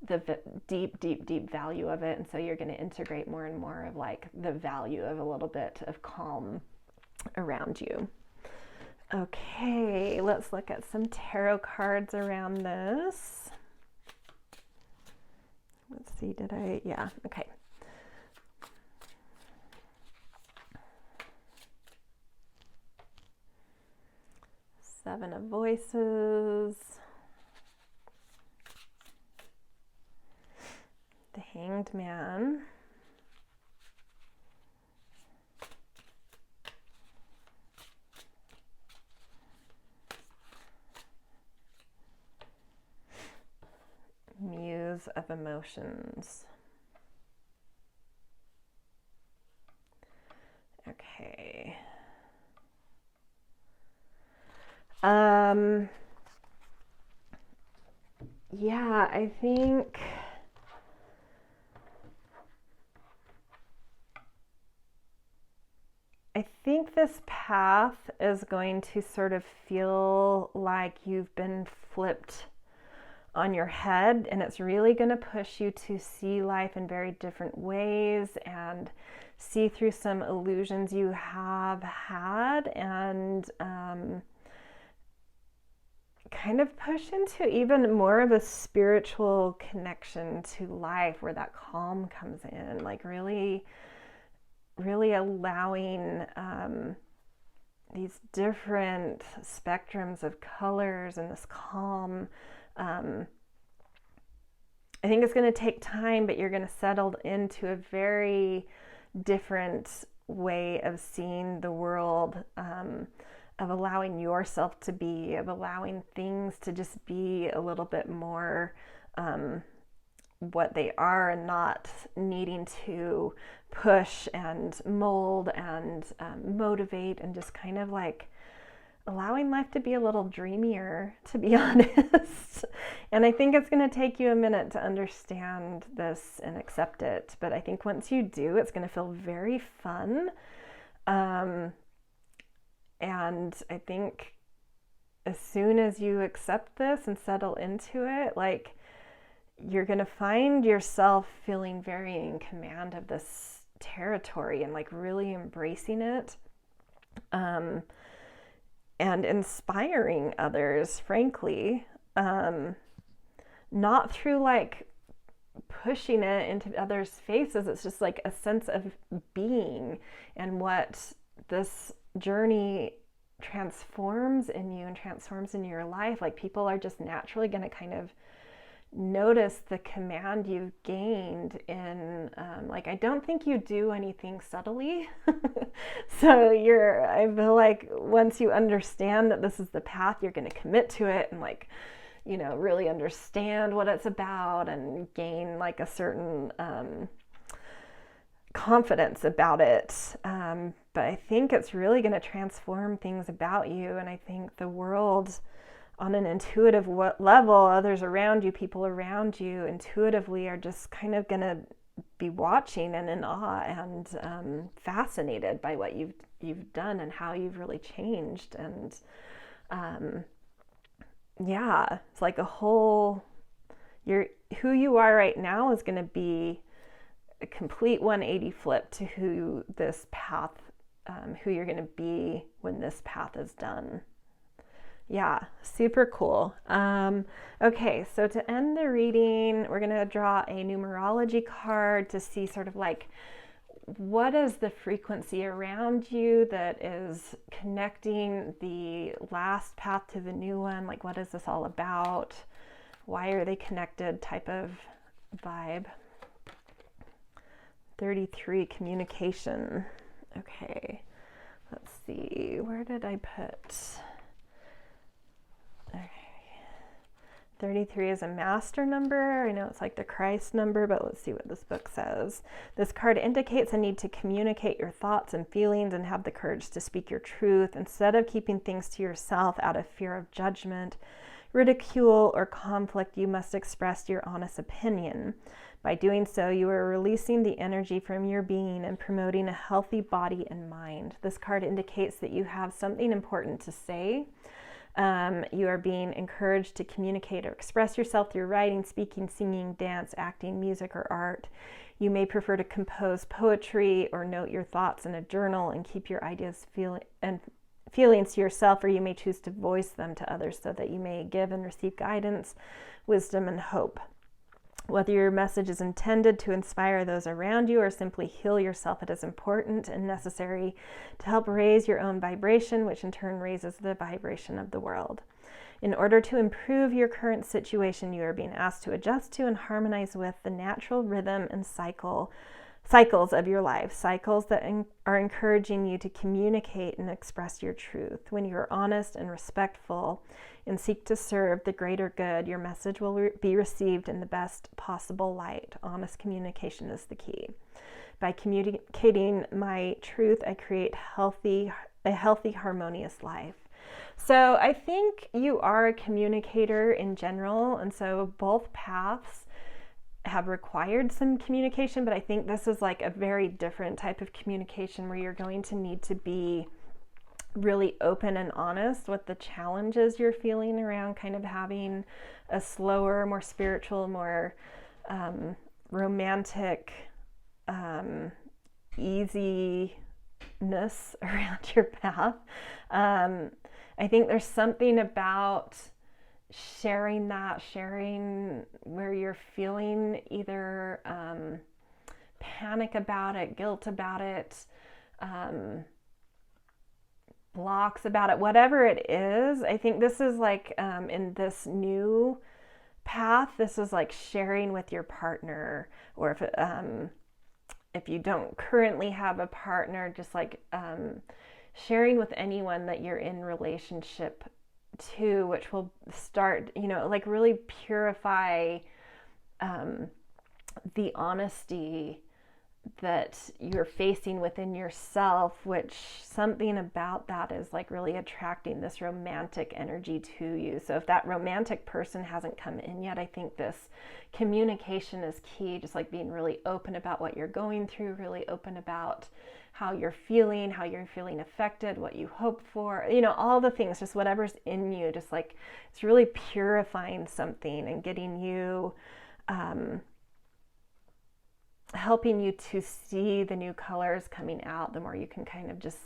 Speaker 2: the deep, deep, deep value of it. And so you're going to integrate more and more of like the value of a little bit of calm around you. Okay, let's look at some tarot cards around this. Let's see, yeah, okay. Seven of Voices. The Hanged Man. Muse of Emotions. Okay. Yeah, I think this path is going to sort of feel like you've been flipped on your head, and it's really going to push you to see life in very different ways and see through some illusions you have had, and kind of push into even more of a spiritual connection to life, where that calm comes in, like really allowing these different spectrums of colors and this calm. I think it's going to take time, but you're going to settle into a very different way of seeing the world, of allowing yourself to be, of allowing things to just be a little bit more what they are, and not needing to push and mold and motivate, and just kind of like allowing life to be a little dreamier, to be honest. And I think it's going to take you a minute to understand this and accept it. But I think once you do, it's going to feel very fun. And I think as soon as you accept this and settle into it, like, you're going to find yourself feeling very in command of this territory and like really embracing it. And inspiring others, frankly, not through like pushing it into others' faces. It's just like a sense of being, and what this journey transforms in you and transforms in your life. Like, people are just naturally going to kind of notice the command you've gained in, like, I don't think you do anything subtly. So I feel like once you understand that this is the path, you're going to commit to it and, like, you know, really understand what it's about and gain like a certain confidence about it. But I think it's really going to transform things about you. And I think the world, on an intuitive level, others around you, people around you, intuitively are just kind of going to be watching and in awe and fascinated by what you've done and how you've really changed. And yeah, it's like a whole, who you are right now is going to be a complete 180 flip to who this path, who you're going to be when this path is done. Yeah, super cool. Okay, so to end the reading, we're going to draw a numerology card to see sort of like what is the frequency around you that is connecting the last path to the new one? Like, what is this all about? Why are they connected type of vibe? 33, communication. Okay, let's see. Where did I put? Okay. 33 is a master number. I know it's like the Christ number, but let's see what this book says. This card indicates a need to communicate your thoughts and feelings and have the courage to speak your truth instead of keeping things to yourself out of fear of judgment, ridicule, or conflict. You must express your honest opinion. By doing so, you are releasing the energy from your being and promoting a healthy body and mind. This card indicates that you have something important to say. You are being encouraged to communicate or express yourself through writing, speaking, singing, dance, acting, music, or art. You may prefer to compose poetry or note your thoughts in a journal and keep your ideas and feelings to yourself, or you may choose to voice them to others so that you may give and receive guidance, wisdom, and hope. Whether your message is intended to inspire those around you or simply heal yourself, it is important and necessary to help raise your own vibration, which in turn raises the vibration of the world. In order to improve your current situation, you are being asked to adjust to and harmonize with the natural rhythm and cycles of your life, cycles that are encouraging you to communicate and express your truth. When you are honest and respectful and seek to serve the greater good, your message will be received in the best possible light. Honest communication is the key. By communicating my truth, I create a healthy, harmonious life. So I think you are a communicator in general, and so both paths have required some communication, but I think this is like a very different type of communication where you're going to need to be really open and honest with the challenges you're feeling around kind of having a slower, more spiritual, more romantic, easiness around your path. I think there's something about sharing where you're feeling either panic about it, guilt about it, blocks about it, whatever it is. I think this is like in this new path, this is like sharing with your partner, or if you don't currently have a partner, just like sharing with anyone that you're in relationship to, which will start, like really purify the honesty that you're facing within yourself, which something about that is like really attracting this romantic energy to you. So if that romantic person hasn't come in yet, I think this communication is key, just like being really open about what you're going through, really open about how you're feeling affected, what you hope for, all the things, just whatever's in you, just like it's really purifying something and getting you, helping you to see the new colors coming out, the more you can kind of just,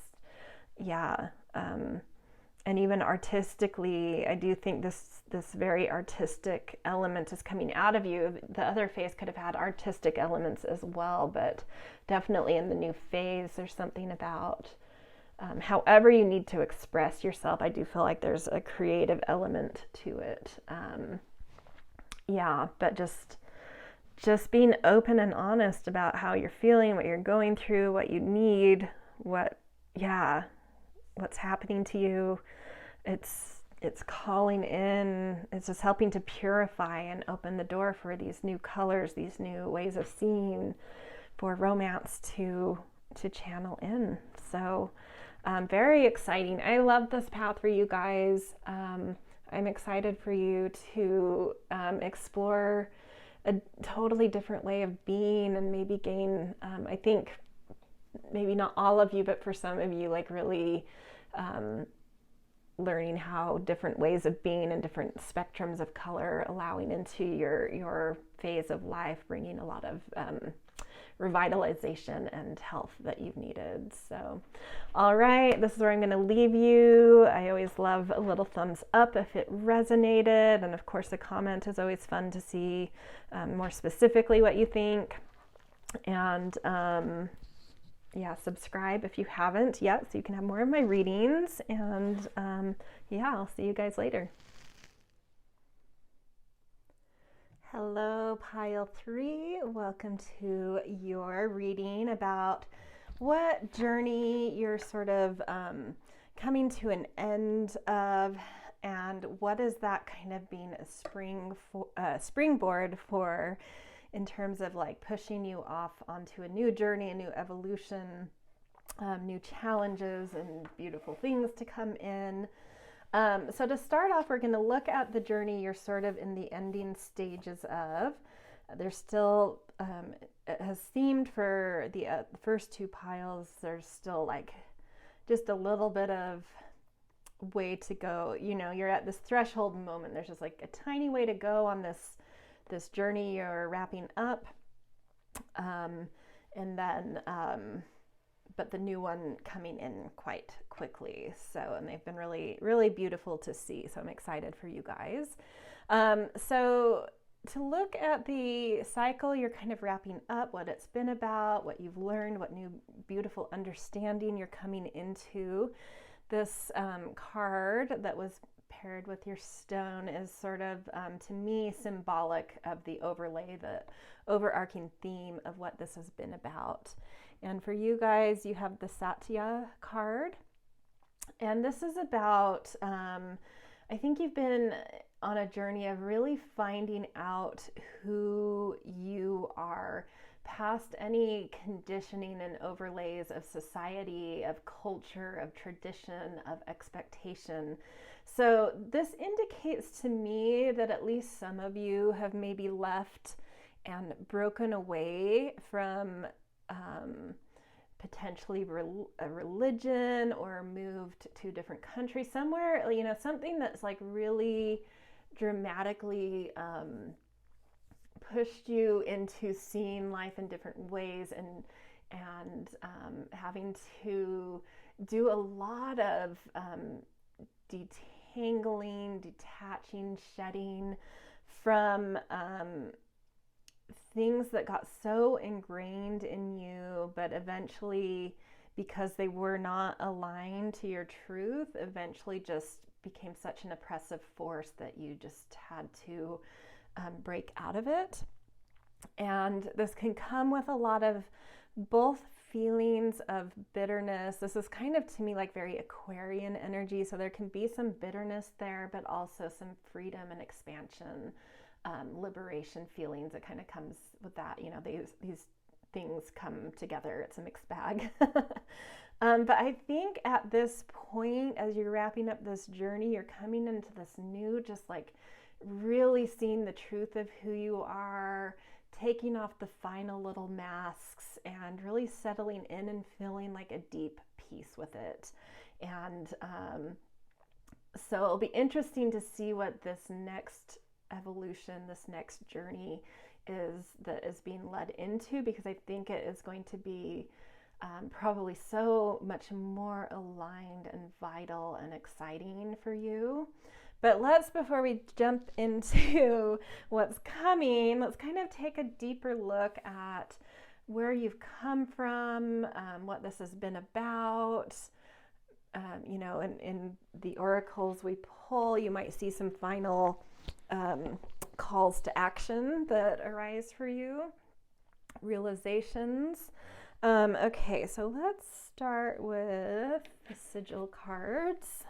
Speaker 2: and even artistically, I do think this very artistic element is coming out of you. The other phase could have had artistic elements as well, but definitely in the new phase, there's something about however you need to express yourself. I do feel like there's a creative element to it. But just being open and honest about how you're feeling, what you're going through, what you need, what's happening to you. It's calling in, it's just helping to purify and open the door for these new colors, these new ways of seeing, for romance to channel in. So very exciting. I love this path for you guys. I'm excited for you to explore a totally different way of being and maybe gain, I think maybe not all of you, but for some of you, like really learning how different ways of being and different spectrums of color allowing into your phase of life, bringing a lot of revitalization and health that you've needed. So, all right, this is where I'm going to leave you. I always love a little thumbs up if it resonated. And of course, a comment is always fun to see more specifically what you think. And yeah, subscribe if you haven't yet so you can have more of my readings. And yeah, I'll see you guys later. Hello, pile 3. Welcome to your reading about what journey you're sort of coming to an end of, and what is that kind of being a springboard for in terms of like pushing you off onto a new journey, a new evolution, new challenges and beautiful things to come in. So to start off, we're going to look at the journey you're sort of in the ending stages of. There's still, it has seemed for the first 2 piles, there's still like just a little bit of way to go. You know, you're at this threshold moment. There's just like a tiny way to go on this journey you're wrapping up. And then, but the new one coming in quite quickly. So, and they've been really, really beautiful to see. So I'm excited for you guys. So to look at the cycle you're kind of wrapping up, what it's been about, what you've learned, what new beautiful understanding you're coming into. This card that was paired with your stone is sort of, to me, symbolic of the overlay, the overarching theme of what this has been about. And for you guys, you have the Satya card. And this is about, I think you've been on a journey of really finding out who you are past any conditioning and overlays of society, of culture, of tradition, of expectation. So this indicates to me that at least some of you have maybe left and broken away from potentially a religion, or moved to a different country somewhere, you know, something that's like really dramatically pushed you into seeing life in different ways, and having to do a lot of detangling, detaching, shedding from things that got so ingrained in you, but eventually, because they were not aligned to your truth, eventually just became such an oppressive force that you just had to break out of it. And this can come with a lot of both feelings of bitterness. This is kind of, to me, like very Aquarian energy. So there can be some bitterness there, but also some freedom and expansion, liberation feelings that kind of comes with that. You know, these things come together. It's a mixed bag. But I think at this point, as you're wrapping up this journey, you're coming into this new, just like really seeing the truth of who you are, taking off the final little masks, and really settling in and feeling like a deep peace with it. And so it'll be interesting to see what this next evolution, this next journey is being led into, because I think it is going to be probably so much more aligned and vital and exciting for you. But before we jump into what's coming, let's kind of take a deeper look at where you've come from, what this has been about. You know, in the oracles we pull, you might see some final calls to action that arise for you, realizations. Okay, so let's start with the Sigil cards.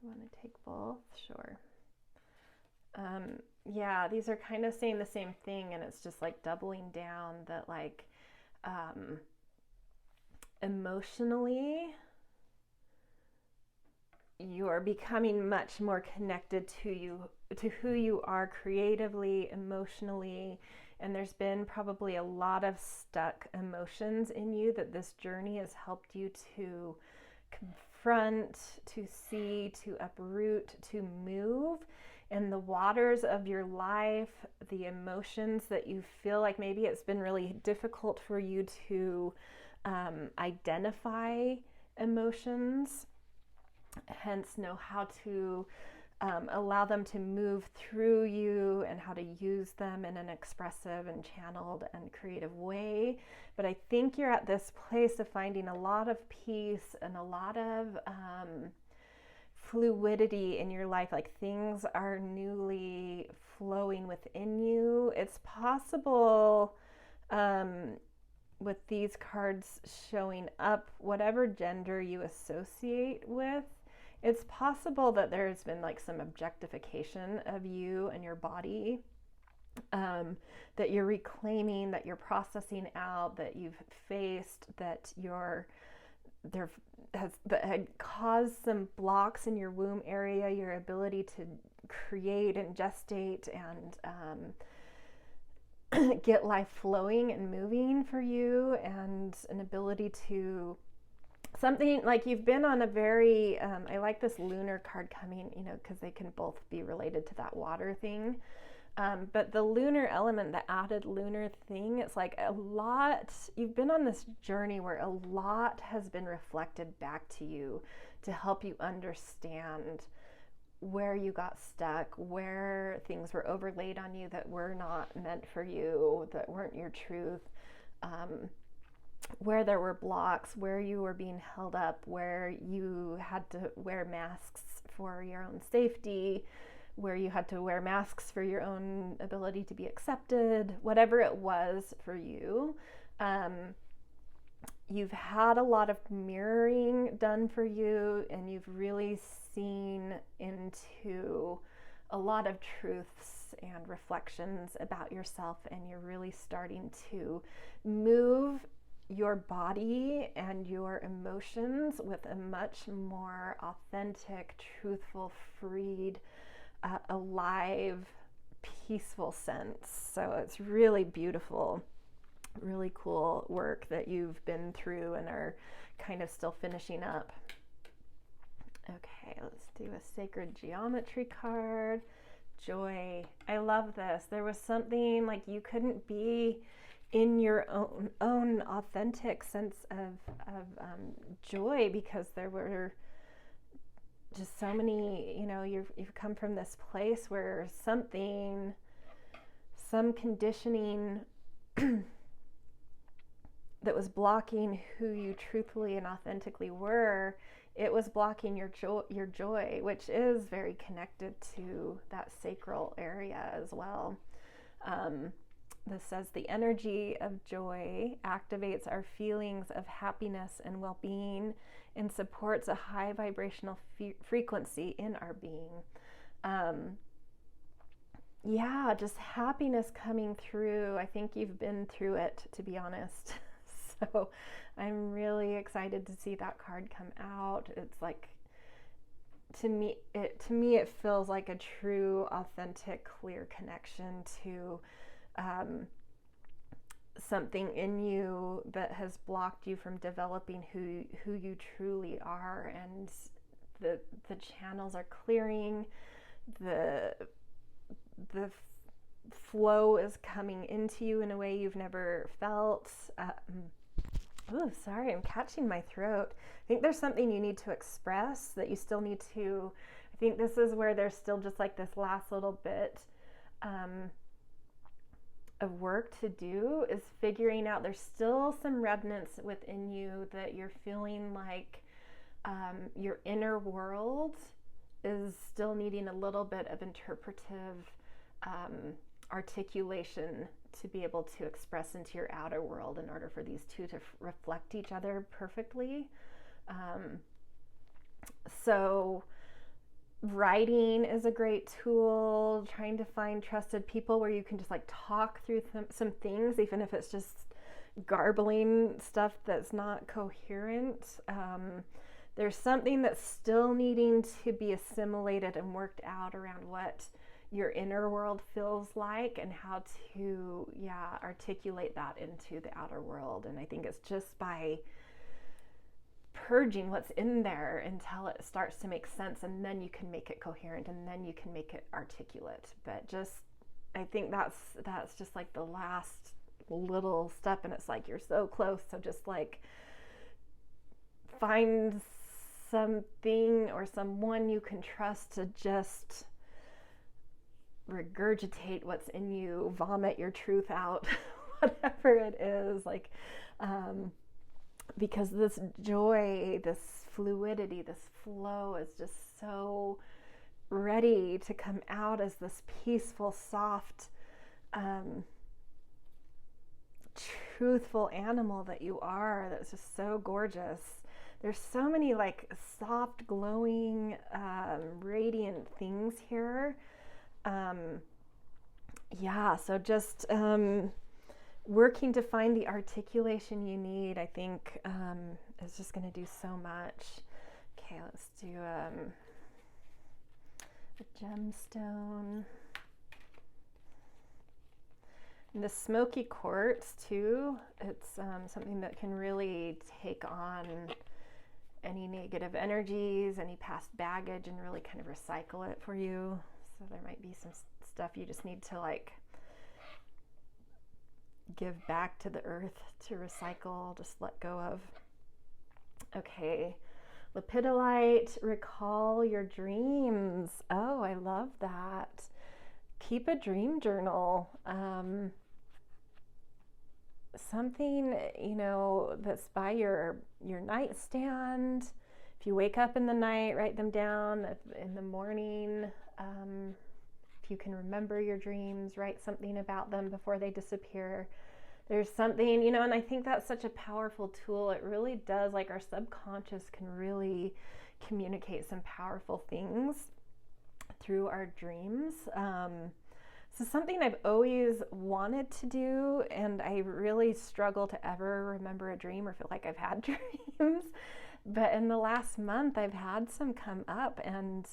Speaker 2: You want to take both? Sure. Yeah, these are kind of saying the same thing, and it's just like doubling down that, like, emotionally, you are becoming much more connected to who you are creatively, emotionally, and there's been probably a lot of stuck emotions in you that this journey has helped you to confront, to see, to uproot, to move. In the waters of your life, the emotions that you feel like maybe it's been really difficult for you to identify emotions, hence know how to allow them to move through you and how to use them in an expressive and channeled and creative way. But I think you're at this place of finding a lot of peace and a lot of fluidity in your life, like things are newly flowing within you. It's possible with these cards showing up, whatever gender you associate with, it's possible that there's been like some objectification of you and your body, that you're reclaiming, that you're processing out, that you've faced, that that had caused some blocks in your womb area, your ability to create and gestate and get life flowing and moving for you, and an ability to something like you've been on a very, I like this lunar card coming, because they can both be related to that water thing. But the lunar element, the added lunar thing, it's like a lot, you've been on this journey where a lot has been reflected back to you to help you understand where you got stuck, where things were overlaid on you that were not meant for you, that weren't your truth, where there were blocks, where you were being held up, where you had to wear masks for your own safety, where you had to wear masks for your own ability to be accepted, whatever it was for you. You've had a lot of mirroring done for you, and you've really seen into a lot of truths and reflections about yourself, and you're really starting to move your body and your emotions with a much more authentic, truthful, freed, alive, peaceful sense. So it's really beautiful, really cool work that you've been through and are kind of still finishing up. Okay, let's do a sacred geometry card. Joy. I love this. There was something like you couldn't be in your own authentic sense of joy, because there were just so many, you've come from this place where some conditioning that was blocking who you truthfully and authentically were, it was blocking your joy, which is very connected to that sacral area as well. This says the energy of joy activates our feelings of happiness and well-being and supports a high vibrational frequency in our being. Just happiness coming through. I think you've been through it, to be honest. So I'm really excited to see that card come out. It's like, to me it feels like a true, authentic, clear connection to something in you that has blocked you from developing who you truly are, and the channels are clearing, the flow is coming into you in a way you've never felt. Sorry, I'm catching my throat. I think there's something you need to express that you still need to, I think this is where there's still just like this last little bit of work to do, is figuring out, there's still some remnants within you that you're feeling like your inner world is still needing a little bit of interpretive articulation to be able to express into your outer world in order for these two to reflect each other perfectly. So writing is a great tool, trying to find trusted people where you can just like talk through some things, even if it's just garbling stuff that's not coherent. there's something that's still needing to be assimilated and worked out around what your inner world feels like and how to, articulate that into the outer world. And I think it's just by purging what's in there until it starts to make sense, and then you can make it coherent, and then you can make it articulate. But just, I think that's just like the last little step, and it's like you're so close. So just like find something or someone you can trust to just regurgitate what's in you, vomit your truth out, whatever it is, like, because this joy, this fluidity, this flow is just so ready to come out as this peaceful, soft, truthful animal that you are, that's just so gorgeous. There's so many like soft, glowing, radiant things here. So just working to find the articulation you need, I think, is just going to do so much. Okay, let's do a gemstone. And the Smokey Quartz too, it's something that can really take on any negative energies, any past baggage, and really kind of recycle it for you. So there might be some stuff you just need to like give back to the earth to recycle, just let go of. Okay, lepidolite, recall your dreams. Oh, I love that. Keep a dream journal. Something, that's by your nightstand. If you wake up in the night, write them down. In the morning, if you can remember your dreams, write something about them before they disappear. There's something, and I think that's such a powerful tool. It really does, like, our subconscious can really communicate some powerful things through our dreams. So something I've always wanted to do, and I really struggle to ever remember a dream or feel like I've had dreams. But in the last month, I've had some come up, and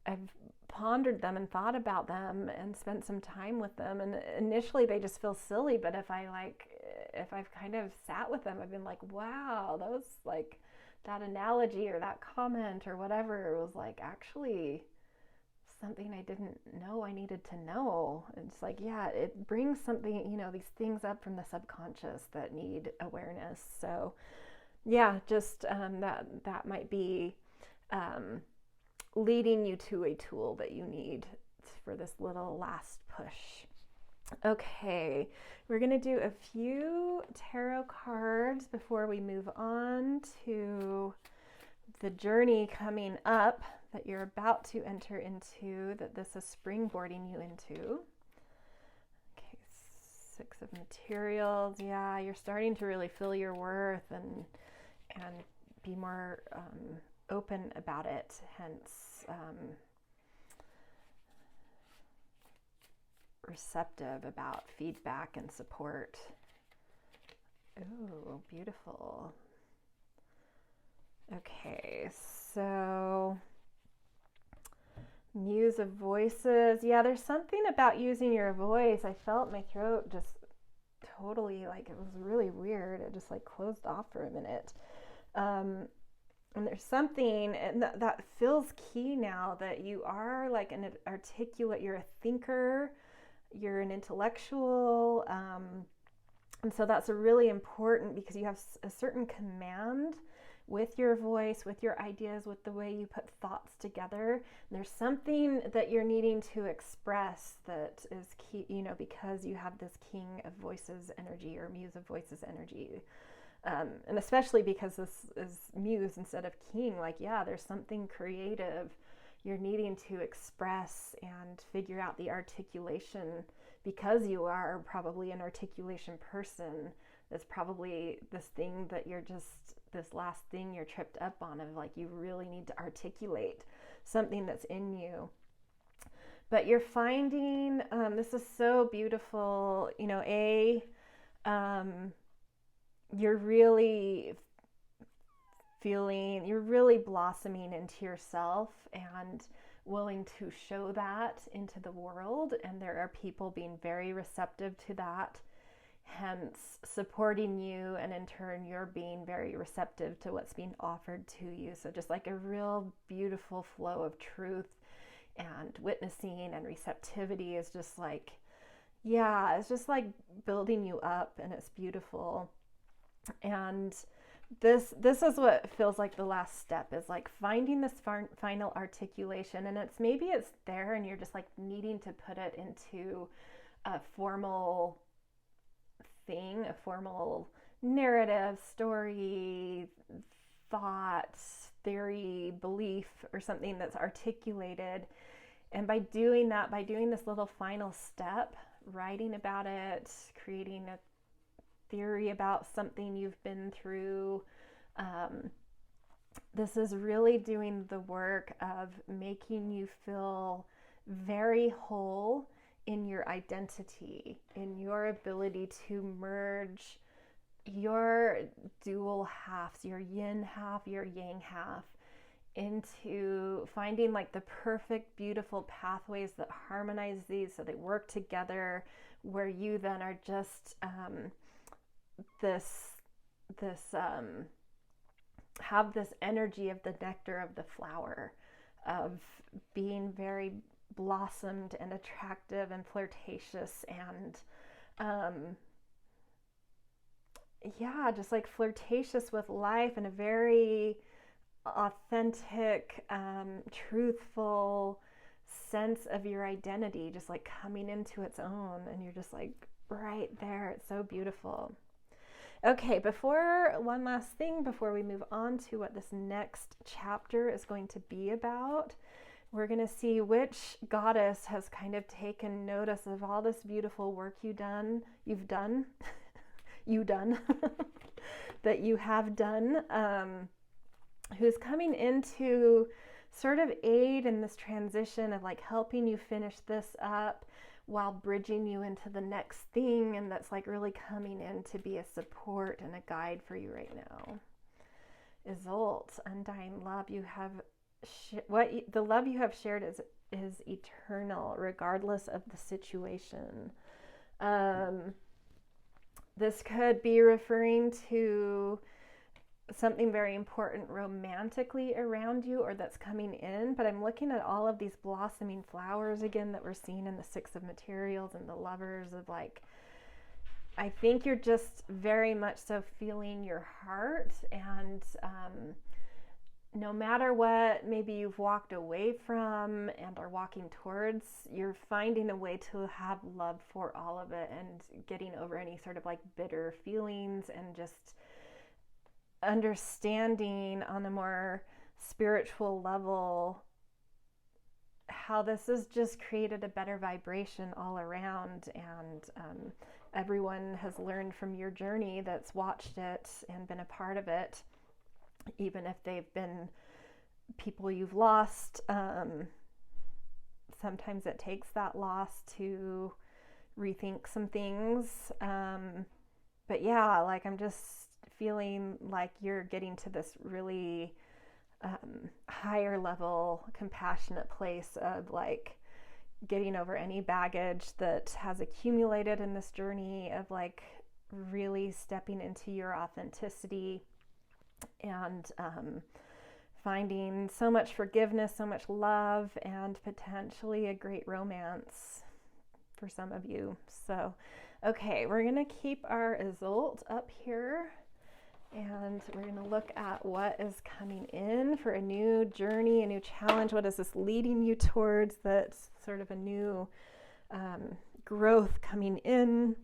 Speaker 2: I've pondered them and thought about them and spent some time with them. And initially they just feel silly, but if I've kind of sat with them, I've been like, wow, that was like, that analogy or that comment or whatever was like actually something I didn't know I needed to know. It's like, it brings something, these things up from the subconscious that need awareness. So just that might be leading you to a tool that you need for this little last push. Okay, we're going to do a few tarot cards before we move on to the journey coming up that you're about to enter into, that this is springboarding you into. Okay, 6 of materials. Yeah, you're starting to really feel your worth and be more open about it, hence receptive about feedback and support. Oh, beautiful. Okay, so Muse of Voices. Yeah, there's something about using your voice. I felt my throat just totally, like, it was really weird. It just like closed off for a minute. And there's something that feels key now, that you are like an articulate, you're a thinker, you're an intellectual. And so that's really important because you have a certain command with your voice, with your ideas, with the way you put thoughts together. And there's something that you're needing to express that is key, because you have this King of Voices energy or Muse of Voices energy. And especially because this is Muse instead of King, like, there's something creative you're needing to express and figure out the articulation, because you are probably an articulation person. That's probably this thing that this last thing you're tripped up on, of like, you really need to articulate something that's in you. But you're finding, this is so beautiful, you're really feeling you're really blossoming into yourself and willing to show that into the world. And there are people being very receptive to that, hence supporting you, and in turn you're being very receptive to what's being offered to you. So just like a real beautiful flow of truth and witnessing and receptivity is just like, yeah, it's just like building you up, and it's beautiful. And this is what feels like the last step, is like finding this final articulation. And maybe it's there and you're just like needing to put it into a formal thing, a formal narrative, story, thought, theory, belief, or something that's articulated. And by doing that, by doing this little final step, writing about it, creating a theory about something you've been through, this is really doing the work of making you feel very whole in your identity, in your ability to merge your dual halves, your yin half, your yang half, into finding like the perfect, beautiful pathways that harmonize these so they work together, where you then are just have this energy of the nectar of the flower, of being very blossomed and attractive and flirtatious and just like flirtatious with life, in a very authentic, truthful sense of your identity, just like coming into its own, and you're just like right there. It's so beautiful. Okay, one last thing before we move on to what this next chapter is going to be about. We're going to see which goddess has kind of taken notice of all this beautiful work you've done, that you have done, who's coming into sort of aid in this transition of like helping you finish this up while bridging you into the next thing, and that's like really coming in to be a support and a guide for you right now. Isolde, undying love, you have the love you have shared is eternal, regardless of the situation. This could be referring to something very important romantically around you, or that's coming in, but I'm looking at all of these blossoming flowers again that we're seeing in the Six of Materials and the Lovers, of like, I think you're just very much so feeling your heart, and no matter what maybe you've walked away from and are walking towards, you're finding a way to have love for all of it, and getting over any sort of like bitter feelings, and just understanding on a more spiritual level how this has just created a better vibration all around. And everyone has learned from your journey that's watched it and been a part of it, even if they've been people you've lost. Sometimes it takes that loss to rethink some things. But yeah, like I'm just feeling like you're getting to this really higher level, compassionate place of like getting over any baggage that has accumulated in this journey, of like really stepping into your authenticity, and finding so much forgiveness, so much love, and potentially a great romance for some of you. So, okay, we're going to keep our Isolde up here, and we're going to look at what is coming in for a new journey, a new challenge. What is this leading you towards? That's sort of a new growth coming in.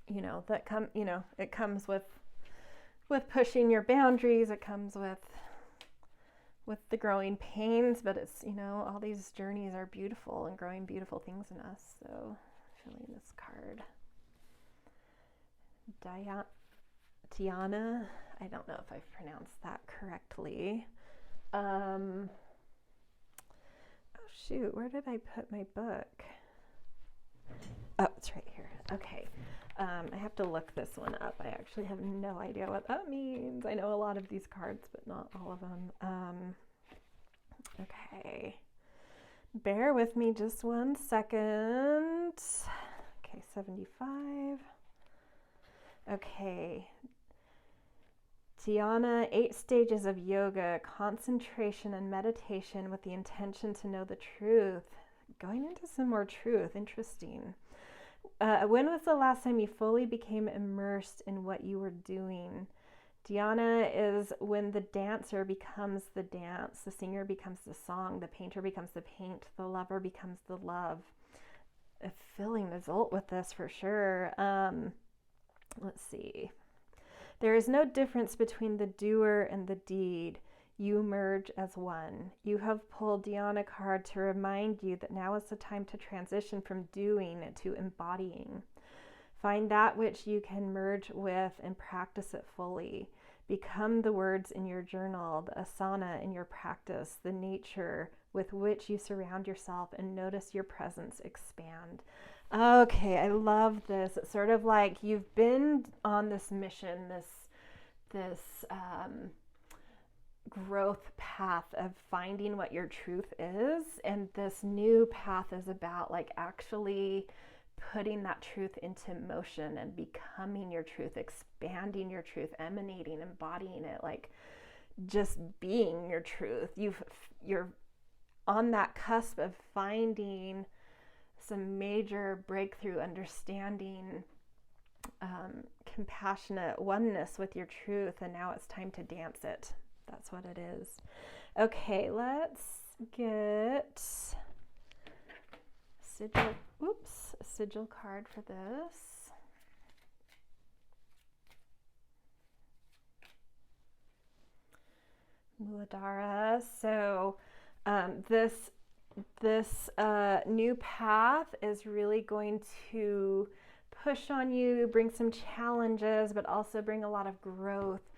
Speaker 2: It comes with pushing your boundaries. It comes with the growing pains, but it's, all these journeys are beautiful and growing beautiful things in us. So, feeling this card. Tiana, I don't know if I've pronounced that correctly. Oh shoot, where did I put my book? Oh, it's right here. Okay. I have to look this one up. I actually have no idea what that means. I know a lot of these cards, but not all of them. Okay. Bear with me just 1 second. Okay, 75. Okay. Dhyana, 8 stages of yoga, concentration and meditation with the intention to know the truth. Going into some more truth. Interesting. When was the last time you fully became immersed in what you were doing? Dhyana is when the dancer becomes the dance, the singer becomes the song, the painter becomes the paint, the lover becomes the love. A filling result with this for sure. Let's see. There is no difference between the doer and the deed. You merge as one. You have pulled Dhyana card to remind you that now is the time to transition from doing to embodying. Find that which you can merge with and practice it fully. Become the words in your journal, the asana in your practice, the nature with which you surround yourself, and notice your presence expand. Okay, I love this. It's sort of like you've been on this mission, this growth path of finding what your truth is, and this new path is about like actually putting that truth into motion and becoming your truth, expanding your truth, emanating, embodying it, like just being your truth. You're on that cusp of finding some major breakthrough understanding, compassionate oneness with your truth, and now it's time to dance it. That's what it is. Okay, let's get sigil. Oops, a sigil card for this. Muladhara. So this new path is really going to push on you, bring some challenges, but also bring a lot of growth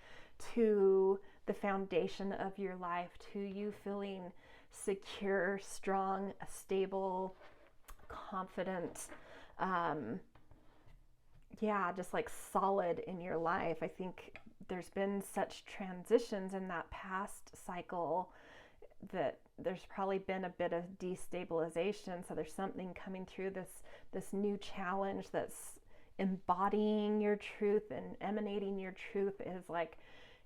Speaker 2: to the foundation of your life, to you feeling secure, strong, stable, confident, just like solid in your life. I think there's been such transitions in that past cycle that there's probably been a bit of destabilization. So there's something coming through this new challenge that's embodying your truth and emanating your truth is like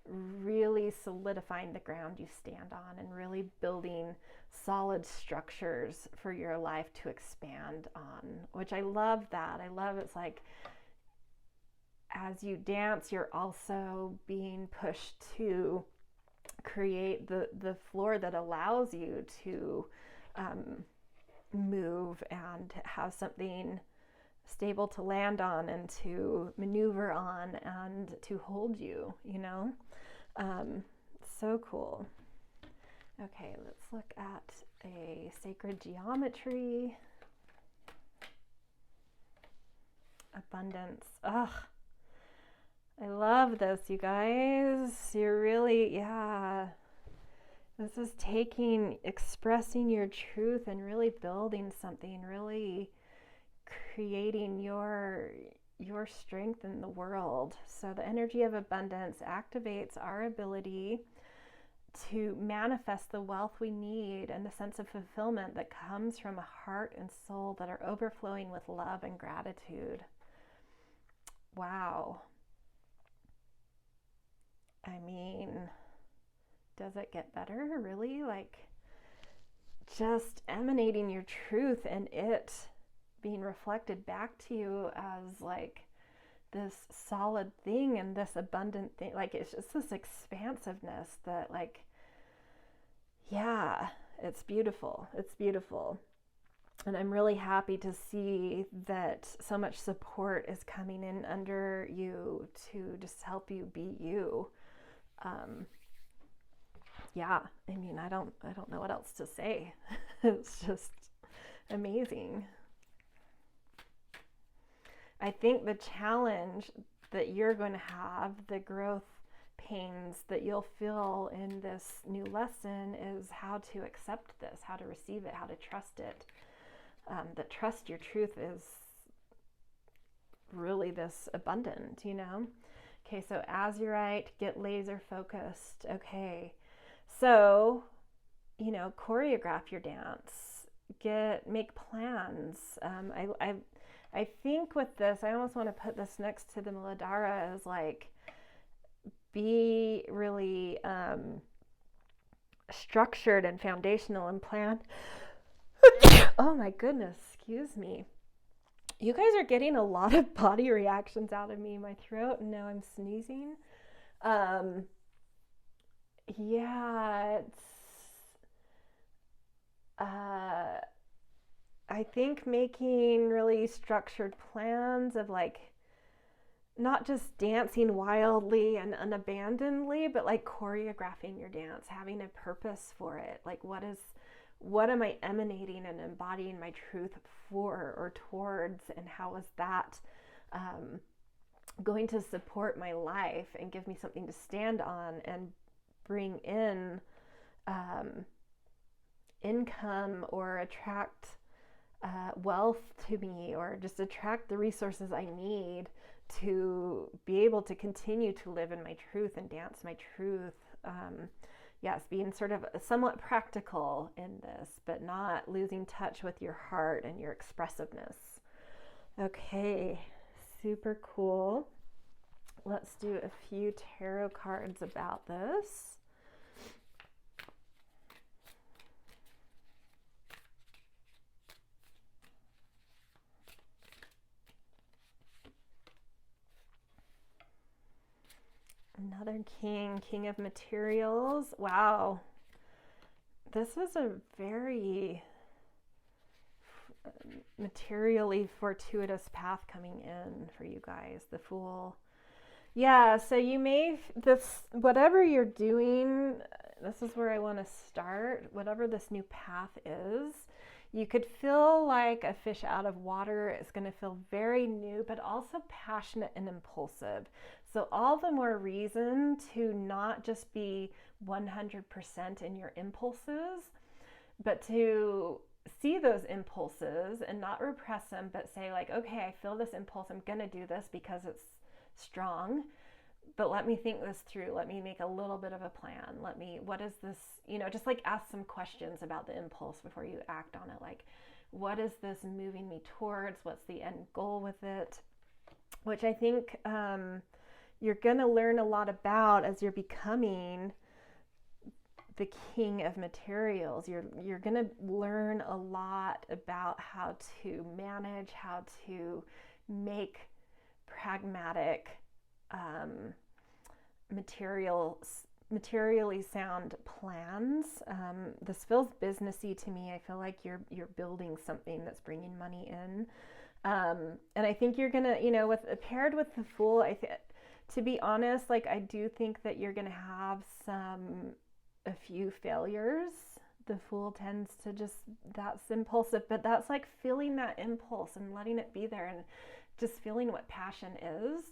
Speaker 2: really solidifying the ground you stand on and really building solid structures for your life to expand on, which I love that. I love it's like as you dance, you're also being pushed to create the floor that allows you to move and have something stable to land on and to maneuver on and to hold you, so cool. Okay, let's look at a sacred geometry. Abundance. Ugh. I love this, you guys. You're really, this is expressing your truth and really building something, really creating your strength in the world. So the energy of abundance activates our ability to manifest the wealth we need and the sense of fulfillment that comes from a heart and soul that are overflowing with love and gratitude. Wow. I mean, does it get better? Really? Like just emanating your truth and it being reflected back to you as like this solid thing and this abundant thing. Like it's just this expansiveness that like, it's beautiful. It's beautiful. And I'm really happy to see that so much support is coming in under you to just help you be you. I mean, I don't know what else to say. It's just amazing. I think the challenge that you're going to have, the growth pains that you'll feel in this new lesson is how to accept this, how to receive it, how to trust it. That trust your truth is really this abundant, you know? Okay, so azurite, get laser focused. Okay, so, you know, choreograph your dance, make plans. I think with this, I almost want to put this next to the Muladhara as like, be really structured and foundational and planned. Oh my goodness, excuse me. You guys are getting a lot of body reactions out of me in my throat, and now I'm sneezing. Yeah, it's I think making really structured plans of like not just dancing wildly and unabandonedly, but like choreographing your dance, having a purpose for it. Like what am I emanating and embodying my truth for or towards, and how is that going to support my life and give me something to stand on and bring in income or attract wealth to me, or just attract the resources I need to be able to continue to live in my truth and dance my truth. Yes, being sort of somewhat practical in this, but not losing touch with your heart and your expressiveness. Okay, super cool. Let's do a few tarot cards about this. Another king of materials. Wow. This is a very materially fortuitous path coming in for you guys, the Fool. Yeah, so you may, whatever you're doing, this is where I want to start. Whatever this new path is, you could feel like a fish out of water. It's going to feel very new, but also passionate and impulsive. So all the more reason to not just be 100% in your impulses, but to see those impulses and not repress them, but say like, okay, I feel this impulse. I'm going to do this because it's strong, but let me think this through. Let me make a little bit of a plan. What is this, just like ask some questions about the impulse before you act on it. Like, what is this moving me towards? What's the end goal with it? Which I think you're going to learn a lot about as you're becoming the king of materials. You're going to learn a lot about how to manage, how to make pragmatic, materially sound plans. This feels businessy to me. I feel like you're building something that's bringing money in, and I think you're gonna, paired with the Fool. To be honest, like I do think that you're gonna have a few failures. The Fool tends to that's impulsive, but that's like feeling that impulse and letting it be there and just feeling what passion is.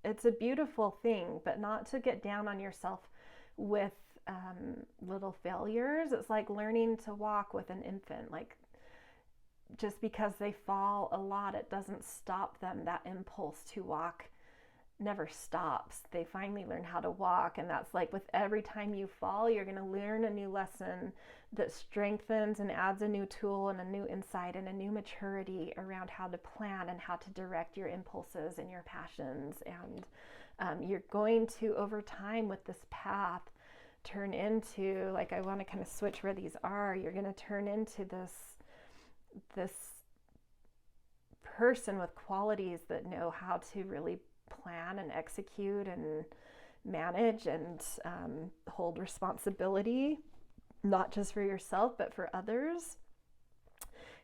Speaker 2: It's a beautiful thing, but not to get down on yourself with little failures. It's like learning to walk with an infant. Like, just because they fall a lot, it doesn't stop them. That impulse to walk never stops. They finally learn how to walk, and that's like with every time you fall, you're going to learn a new lesson that strengthens and adds a new tool and a new insight and a new maturity around how to plan and how to direct your impulses and your passions. And you're going to, over time with this path, turn into, like, I want to kind of switch where these are, you're going to turn into this person with qualities that know how to really plan and execute and manage and hold responsibility, not just for yourself but for others.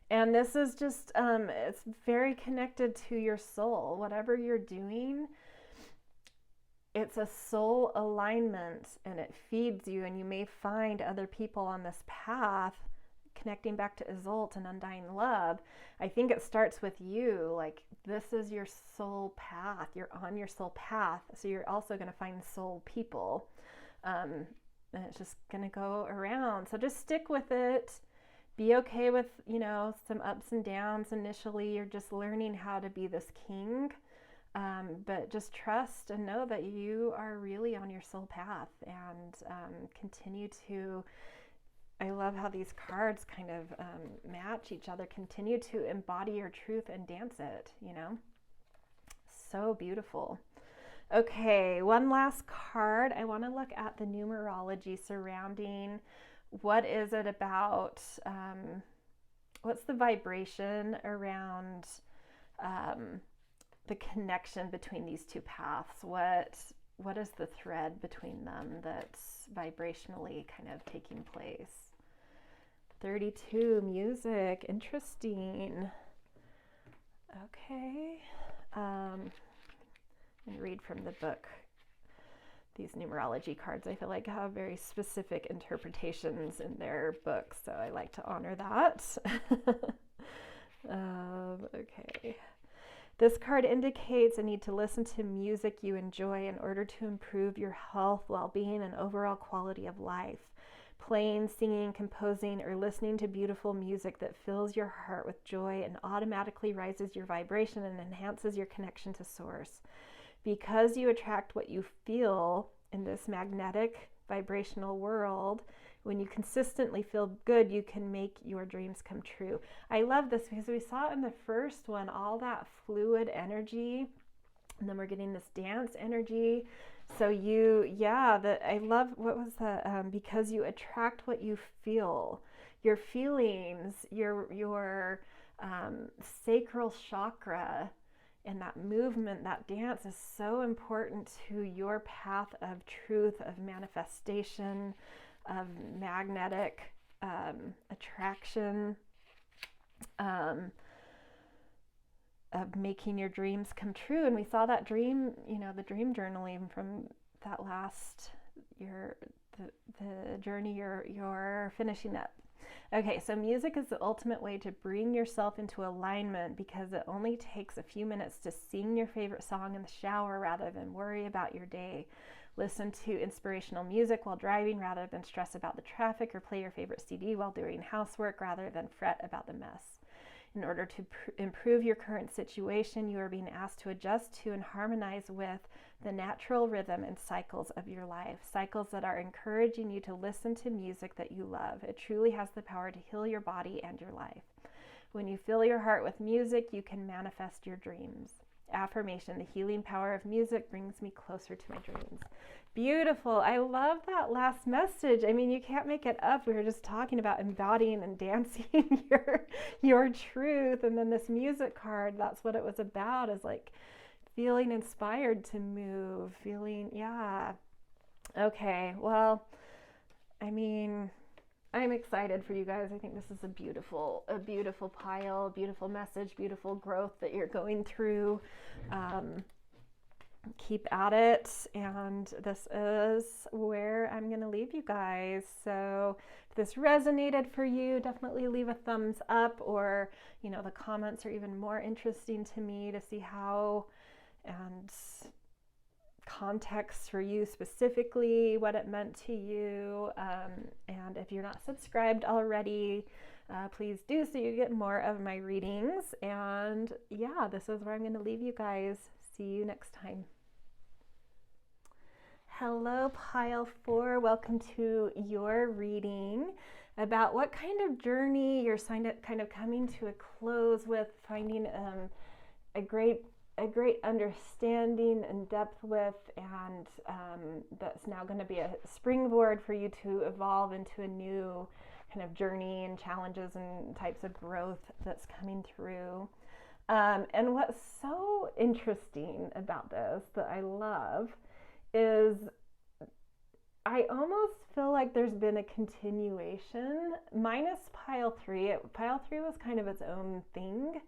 Speaker 2: And this is just it's very connected to your soul. Whatever you're doing, it's a soul alignment, and it feeds you. And you may find other people on this path, connecting back to Isolt and undying love. I think it starts with you. Like, this is your soul path. You're on your soul path. So you're also going to find soul people. And it's just going to go around. So just stick with it. be okay with, some ups and downs initially. You're just learning how to be this king. But just trust and know that you are really on your soul path, and continue to, I love how these cards kind of match each other. Continue to embody your truth and dance it, So beautiful. Okay, one last card. I want to look at the numerology surrounding what is it about, what's the vibration around the connection between these two paths? What is the thread between them that's vibrationally kind of taking place? 32, music, interesting. Okay. And read from the book. These numerology cards, I feel like, have very specific interpretations in their books, so I like to honor that. Okay. This card indicates a need to listen to music you enjoy in order to improve your health, well-being, and overall quality of life. Playing, singing, composing, or listening to beautiful music that fills your heart with joy and automatically raises your vibration and enhances your connection to Source. Because you attract what you feel in this magnetic vibrational world, when you consistently feel good, you can make your dreams come true. I love this because we saw in the first one all that fluid energy, and then we're getting this dance energy. So I love, what was that? Because you attract what you feel. Your feelings, your sacral chakra, and that movement, that dance is so important to your path of truth, of manifestation, of magnetic attraction, of making your dreams come true. And we saw that dream, the dream journaling from that last year, the journey you're finishing up. Okay, so music is the ultimate way to bring yourself into alignment, because it only takes a few minutes to sing your favorite song in the shower rather than worry about your day. Listen to inspirational music while driving rather than stress about the traffic, or play your favorite CD while doing housework rather than fret about the mess. In order to improve your current situation, you are being asked to adjust to and harmonize with the natural rhythm and cycles of your life, cycles that are encouraging you to listen to music that you love. It truly has the power to heal your body and your life. When you fill your heart with music, you can manifest your dreams. Affirmation: the healing power of music brings me closer to my dreams. Beautiful. I love that last message. I mean, you can't make it up. We were just talking about embodying and dancing your truth. And then this music card, that's what it was about, is like feeling inspired to move, Okay, well, I mean, I'm excited for you guys. I think this is a beautiful pile, beautiful message, beautiful growth that you're going through. Keep at it, and this is where I'm going to leave you guys. So if this resonated for you, definitely leave a thumbs up, or the comments are even more interesting to me to see how, and context for you specifically, what it meant to you. And if you're not subscribed already, please do, so you get more of my readings. And this is where I'm going to leave you guys. See you next time. Hello, Pile 4. Welcome to your reading about what kind of journey you're kind of coming to a close with, finding a great understanding and depth with, and that's now going to be a springboard for you to evolve into a new kind of journey and challenges and types of growth that's coming through. And what's so interesting about this that I love is I almost feel like there's been a continuation, minus pile 3. Pile 3 was kind of its own thing.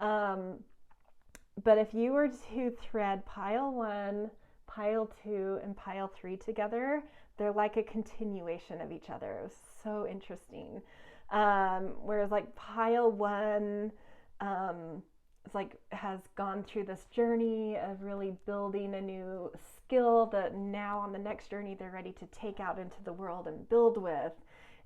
Speaker 2: But if you were to thread pile 1, pile 2, and pile 3 together, they're like a continuation of each other. It was so interesting. Whereas like pile 1, it's like has gone through this journey of really building a new skill that now on the next journey they're ready to take out into the world and build with.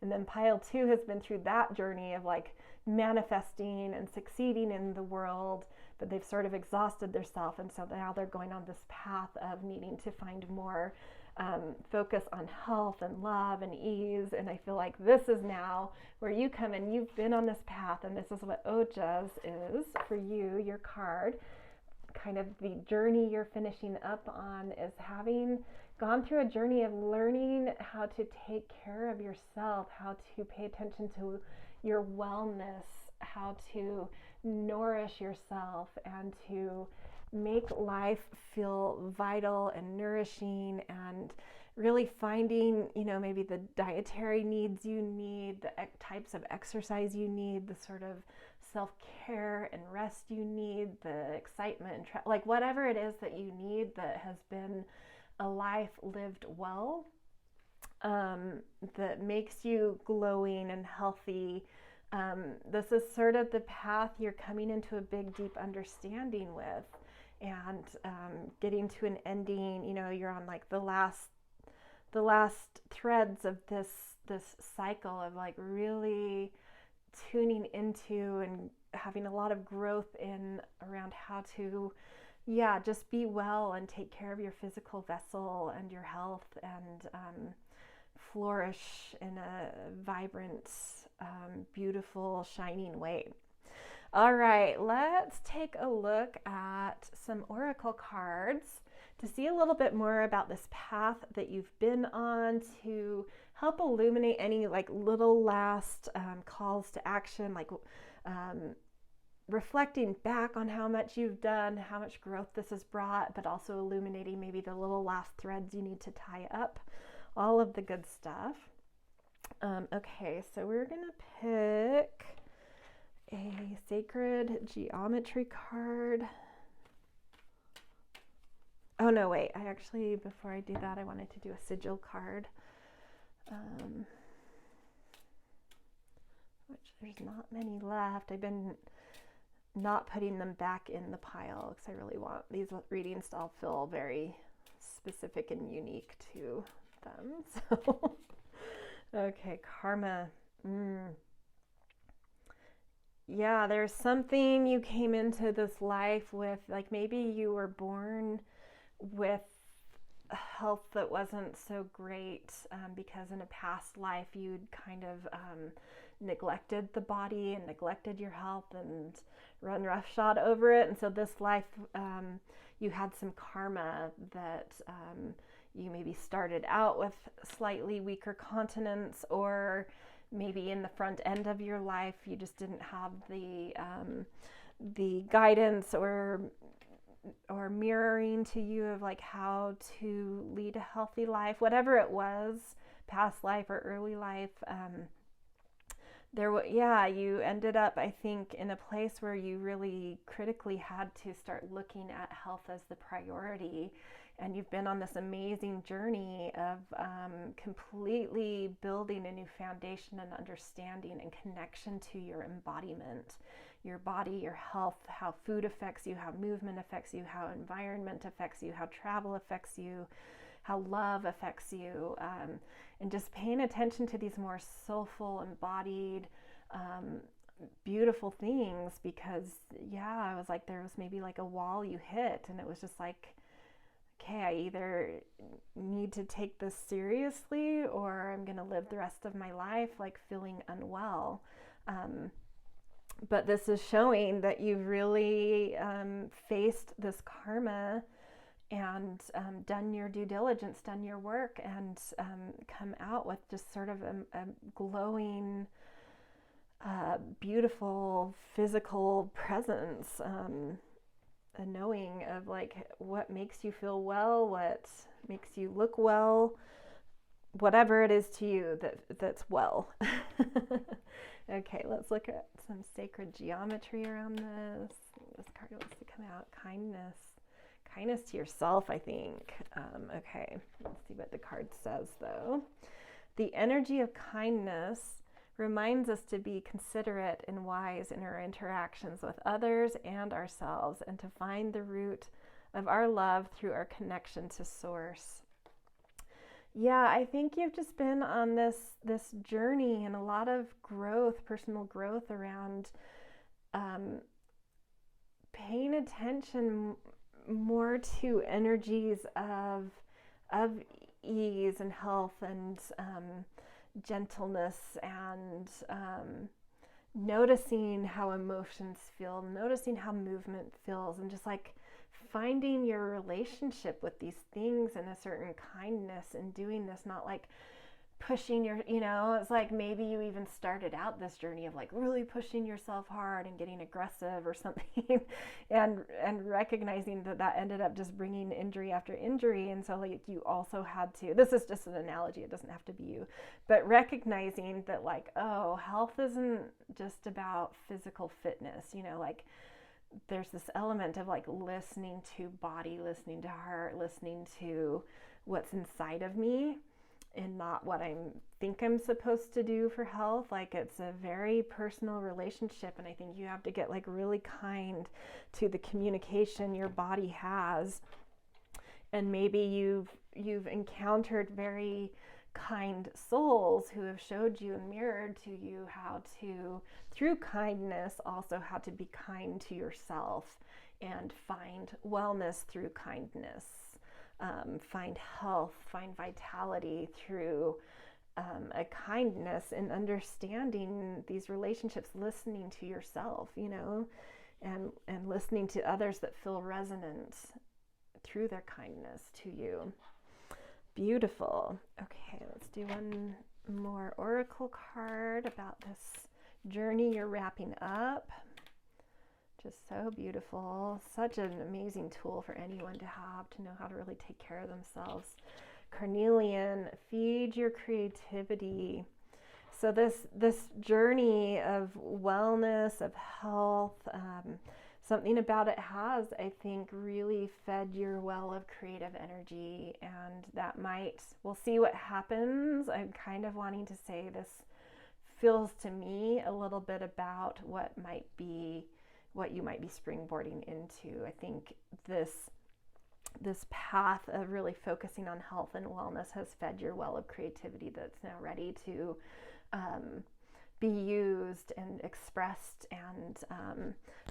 Speaker 2: And then pile 2 has been through that journey of like manifesting and succeeding in the world, but they've sort of exhausted themselves. And so now they're going on this path of needing to find more focus on health and love and ease. And I feel like this is now where you come in. You've been on this path, and this is what Ojas is for you, your card. Kind of the journey you're finishing up on is having gone through a journey of learning how to take care of yourself, how to pay attention to your wellness, how to nourish yourself, and to make life feel vital and nourishing, and really finding, maybe the dietary needs you need, the types of exercise you need, the sort of self-care and rest you need, the excitement and like whatever it is that you need that has been a life lived well, that makes you glowing and healthy. This is sort of the path you're coming into a big, deep understanding with, and getting to an ending. You're on like the last threads of this cycle of like really tuning into and having a lot of growth in around how to just be well and take care of your physical vessel and your health, and flourish in a vibrant, beautiful, shining way. All right, let's take a look at some oracle cards to see a little bit more about this path that you've been on, to help illuminate any like little last calls to action, like reflecting back on how much you've done, how much growth this has brought, but also illuminating maybe the little last threads you need to tie up, all of the good stuff. Okay, so we're gonna pick a sacred geometry card. Oh no, wait, before I do that, I wanted to do a sigil card, which there's not many left. I've been not putting them back in the pile because I really want these readings to all feel very specific and unique to them. So, okay, karma. Yeah, there's something you came into this life with, like maybe you were born with health that wasn't so great, because in a past life you'd kind of neglected the body and neglected your health and run roughshod over it. And so this life, you had some karma that you maybe started out with slightly weaker continence, or maybe in the front end of your life you just didn't have the guidance or mirroring to you of like how to lead a healthy life, whatever it was, past life or early life. You ended up, I think, in a place where you really critically had to start looking at health as the priority. And you've been on this amazing journey of completely building a new foundation and understanding and connection to your embodiment, your body, your health, how food affects you, how movement affects you, how environment affects you, how travel affects you, how love affects you, and just paying attention to these more soulful, embodied, beautiful things. Because I was like, there was maybe like a wall you hit, and it was just like, okay, I either need to take this seriously or I'm going to live the rest of my life like feeling unwell. But this is showing that you've really faced this karma and done your due diligence, done your work, and come out with just sort of a glowing, beautiful physical presence. A knowing of like what makes you feel well, what makes you look well, whatever it is to you that's well. Okay, let's look at some sacred geometry around this. This card wants to come out. Kindness to yourself, I think. Okay, let's see what the card says though. The energy of kindness reminds us to be considerate and wise in our interactions with others and ourselves, and to find the root of our love through our connection to Source. Yeah, I think you've just been on this journey and a lot of growth, personal growth around um, paying attention more to energies of ease and health and gentleness and noticing how emotions feel, noticing how movement feels, and just like finding your relationship with these things in a certain kindness and doing this, not like pushing your, it's like maybe you even started out this journey of like really pushing yourself hard and getting aggressive or something and recognizing that ended up just bringing injury after injury. And so like you also had to, this is just an analogy, it doesn't have to be you, but recognizing that like, oh, health isn't just about physical fitness, like there's this element of like listening to body, listening to heart, listening to what's inside of me and not what I think I'm supposed to do for health. Like it's a very personal relationship, and I think you have to get like really kind to the communication your body has. And maybe you've encountered very kind souls who have showed you and mirrored to you how to, through kindness, also how to be kind to yourself and find wellness through kindness. Find health, find vitality through a kindness and understanding these relationships, listening to yourself, and listening to others that feel resonant through their kindness to you. Beautiful. Okay, let's do one more oracle card about this journey you're wrapping up. Just so beautiful. Such an amazing tool for anyone to have, to know how to really take care of themselves. Carnelian, feed your creativity. So this journey of wellness, of health, something about it has, I think, really fed your well of creative energy, and that we'll see what happens. I'm kind of wanting to say this feels to me a little bit about what you might be springboarding into. I think this path of really focusing on health and wellness has fed your well of creativity that's now ready to be used and expressed and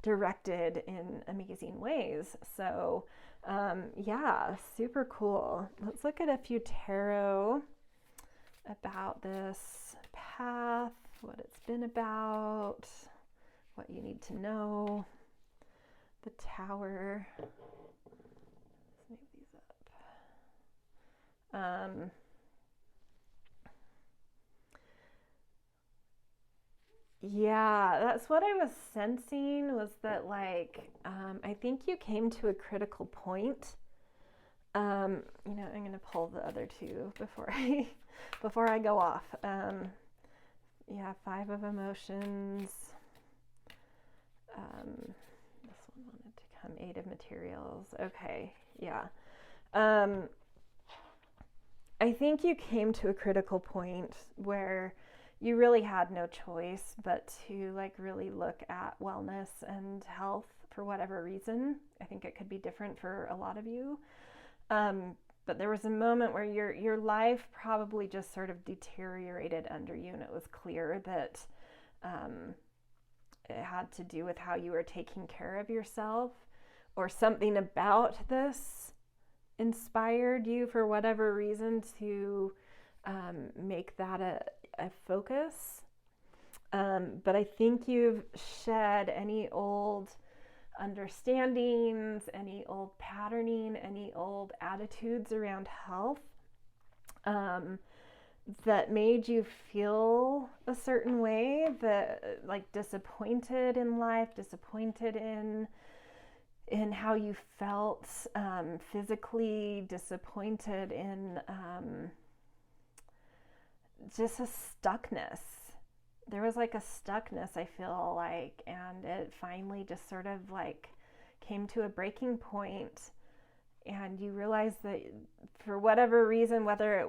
Speaker 2: directed in amazing ways. So yeah, super cool. Let's look at a few tarot about this path, what it's been about, what you need to know. The Tower. Let's move these up. Yeah, that's what I was sensing, was that like I think you came to a critical point. I'm gonna pull the other two before I go off. Yeah, 5 of Emotions. This one wanted to come 8 of Materials. Okay, yeah. I think you came to a critical point where you really had no choice but to like really look at wellness and health for whatever reason. I think it could be different for a lot of you. But there was a moment where your life probably just sort of deteriorated under you, and it was clear that it had to do with how you were taking care of yourself, or something about this inspired you for whatever reason to make that a focus. But I think you've shed any old understandings, any old patterning, any old attitudes around health that made you feel a certain way, that like disappointed in life, disappointed in how you felt physically, disappointed in just a stuckness. There was like a stuckness, I feel like, and it finally just sort of like came to a breaking point, and you realized that for whatever reason, whether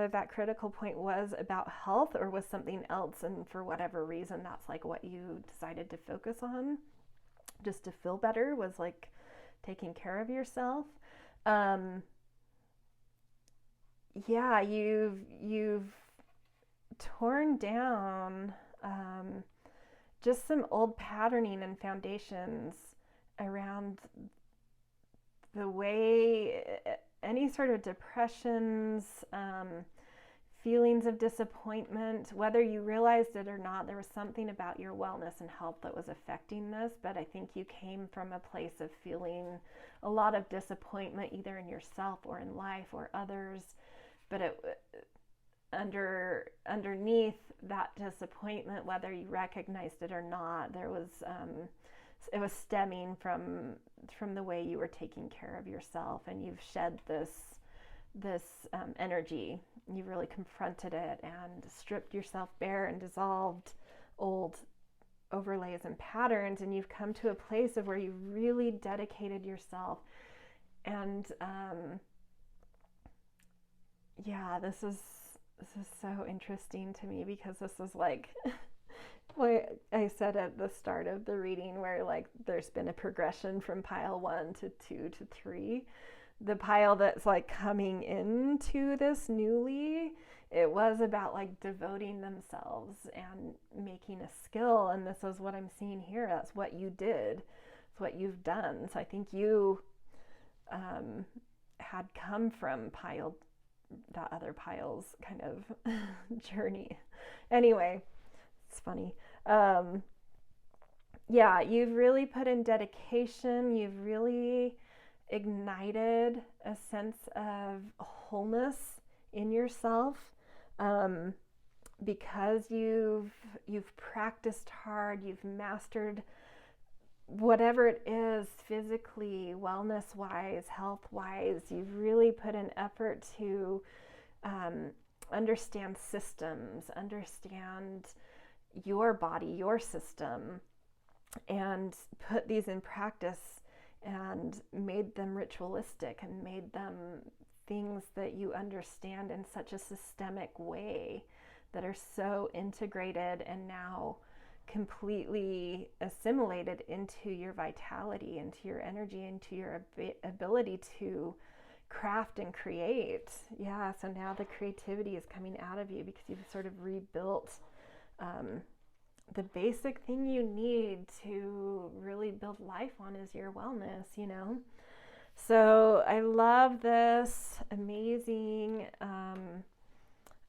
Speaker 2: that critical point was about health or was something else, and for whatever reason, that's like what you decided to focus on, just to feel better, was like taking care of yourself. yeah, you've torn down just some old patterning and foundations around the way any sort of depressions, feelings of disappointment, whether you realized it or not, there was something about your wellness and health that was affecting this. But I think you came from a place of feeling a lot of disappointment, either in yourself or in life or others. But underneath that disappointment, whether you recognized it or not, there was it was stemming from the way you were taking care of yourself, and you've shed this energy. You really confronted it and stripped yourself bare and dissolved old overlays and patterns, and you've come to a place of where you really dedicated yourself. And yeah, this is so interesting to me, because this is like what I said at the start of the reading, where like there's been a progression from pile 1 to 2 to 3. The pile that's like coming into this newly, it was about like devoting themselves and making a skill. And this is what I'm seeing here. That's what you did. It's what you've done. So I think you had come from that other pile's kind of journey. Anyway, it's funny. Yeah, you've really put in dedication. You've really ignited a sense of wholeness in yourself, because you've practiced hard. You've mastered whatever it is, physically, wellness wise, health wise. You've really put an effort to understand systems, understand your body, your system, and put these in practice and made them ritualistic and made them things that you understand in such a systemic way, that are so integrated and now completely assimilated into your vitality, into your energy, into your ability to craft and create. Yeah, so now the creativity is coming out of you because you've sort of rebuilt the basic thing you need to really build life on is your wellness, you know? So I love this. Amazing.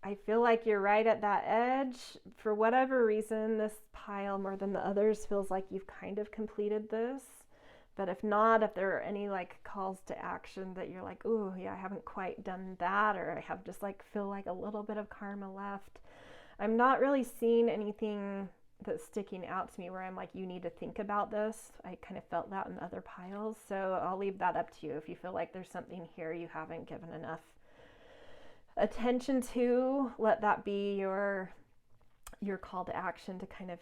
Speaker 2: I feel like you're right at that edge. For whatever reason, this pile more than the others feels like you've kind of completed this. But if not, if there are any like calls to action that you're like, ooh, yeah, I haven't quite done that, or I have just like feel like a little bit of karma left. I'm not really seeing anything that's sticking out to me where I'm like, you need to think about this. I kind of felt that in other piles. So I'll leave that up to you. If you feel like there's something here you haven't given enough attention to, let that be your call to action to kind of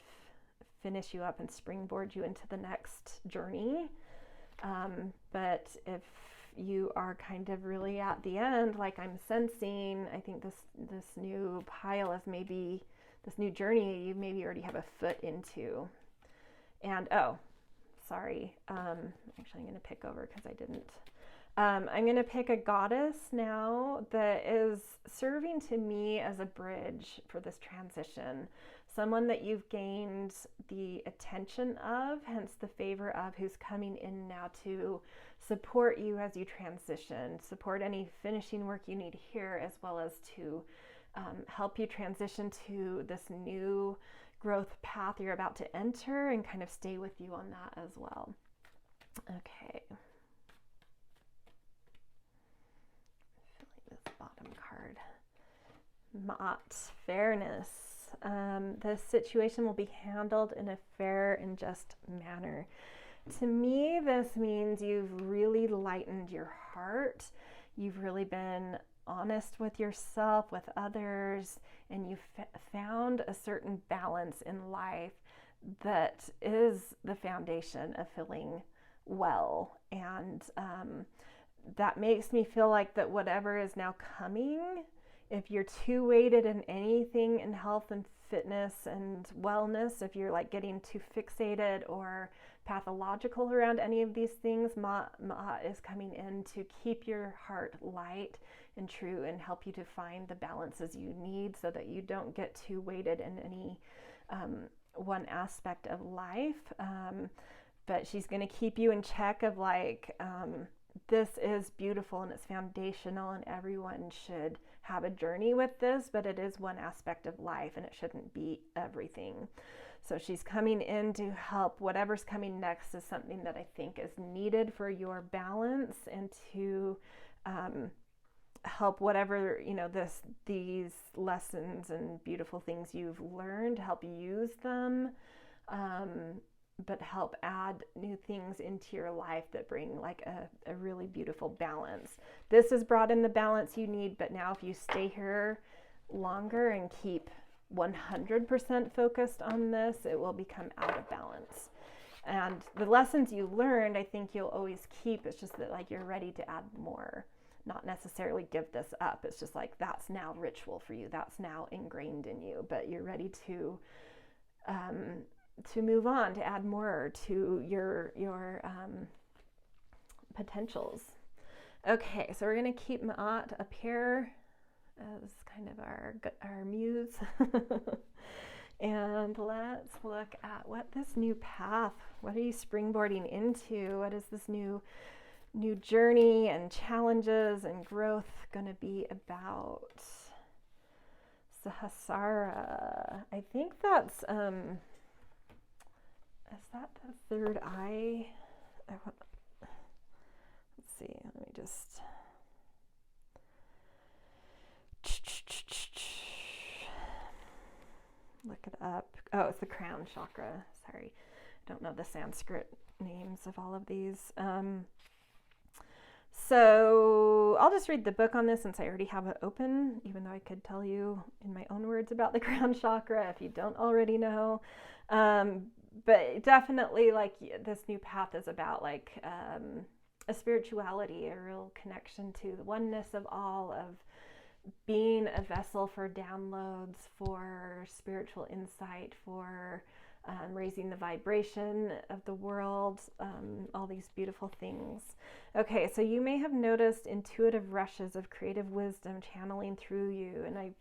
Speaker 2: finish you up and springboard you into the next journey. But if you are kind of really at the end, like I'm sensing, I think this new pile is maybe this new journey you maybe already have a foot into. And actually I'm going to pick over because I didn't. I'm going to pick a goddess now that is serving to me as a bridge for this transition. Someone that you've gained the attention of, hence the favor of, who's coming in now to support you as you transition, support any finishing work you need here, as well as to help you transition to this new growth path you're about to enter and kind of stay with you on that as well. Okay. Filling this bottom card. Mott, fairness. The situation will be handled in a fair and just manner. To me, this means you've really lightened your heart. You've really been honest with yourself, with others, and you've found a certain balance in life that is the foundation of feeling well. And that makes me feel like that whatever is now coming, if you're too weighted in anything in health and fitness and wellness, if you're like getting too fixated or pathological around any of these things. Ma'at is coming in to keep your heart light and true and help you to find the balances you need so that you don't get too weighted in any one aspect of life. But she's going to keep you in check of like, this is beautiful and it's foundational and everyone should have a journey with this, but it is one aspect of life and it shouldn't be everything. So she's coming in to help. Whatever's coming next is something that I think is needed for your balance and to help whatever, these lessons and beautiful things you've learned, help use them. But help add new things into your life that bring like a really beautiful balance. This has brought in the balance you need, but now if you stay here longer and keep 100% focused on this, it will become out of balance. And the lessons you learned, I think you'll always keep. It's just that like you're ready to add more, not necessarily give this up. It's just like that's now ritual for you. That's now ingrained in you, but you're ready to move on, to add more to your potentials. Okay, so we're going to keep Ma'at up here as kind of our muse. And let's look at what this new path, what are you springboarding into? What is this new journey and challenges and growth going to be about? Sahasrara. I think that's is that the third eye? Let's see, let me just look it up. Oh, it's the crown chakra. Sorry, I don't know the Sanskrit names of all of these. So I'll just read the book on this since I already have it open, even though I could tell you in my own words about the crown chakra if you don't already know. But definitely like this new path is about like a spirituality, a real connection to the oneness of all, of being a vessel for downloads, for spiritual insight, for raising the vibration of the world, all these beautiful things. Okay, so you may have noticed intuitive rushes of creative wisdom channeling through you. And I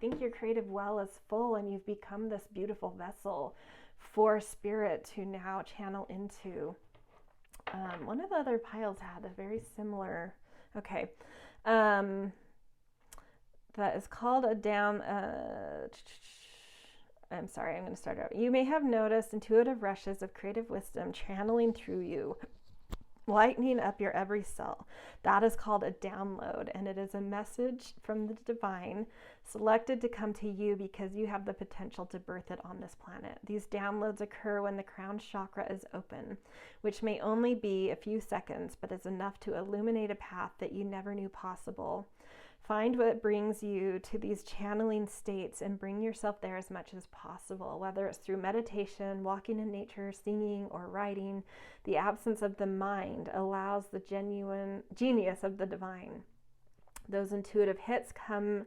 Speaker 2: think your creative well is full and you've become this beautiful vessel for spirit to now channel into. One of the other piles had a very similar, okay. That is called a down, I'm sorry, I'm going to start out. You may have noticed intuitive rushes of creative wisdom channeling through you, lightening up your every cell. That is called a download, and it is a message from the divine selected to come to you because you have the potential to birth it on this planet. These downloads occur when the crown chakra is open, which may only be a few seconds, but is enough to illuminate a path that you never knew possible. Find what brings you to these channeling states and bring yourself there as much as possible, whether it's through meditation, walking in nature, singing, or writing. The absence of the mind allows the genuine genius of the divine. Those intuitive hits come,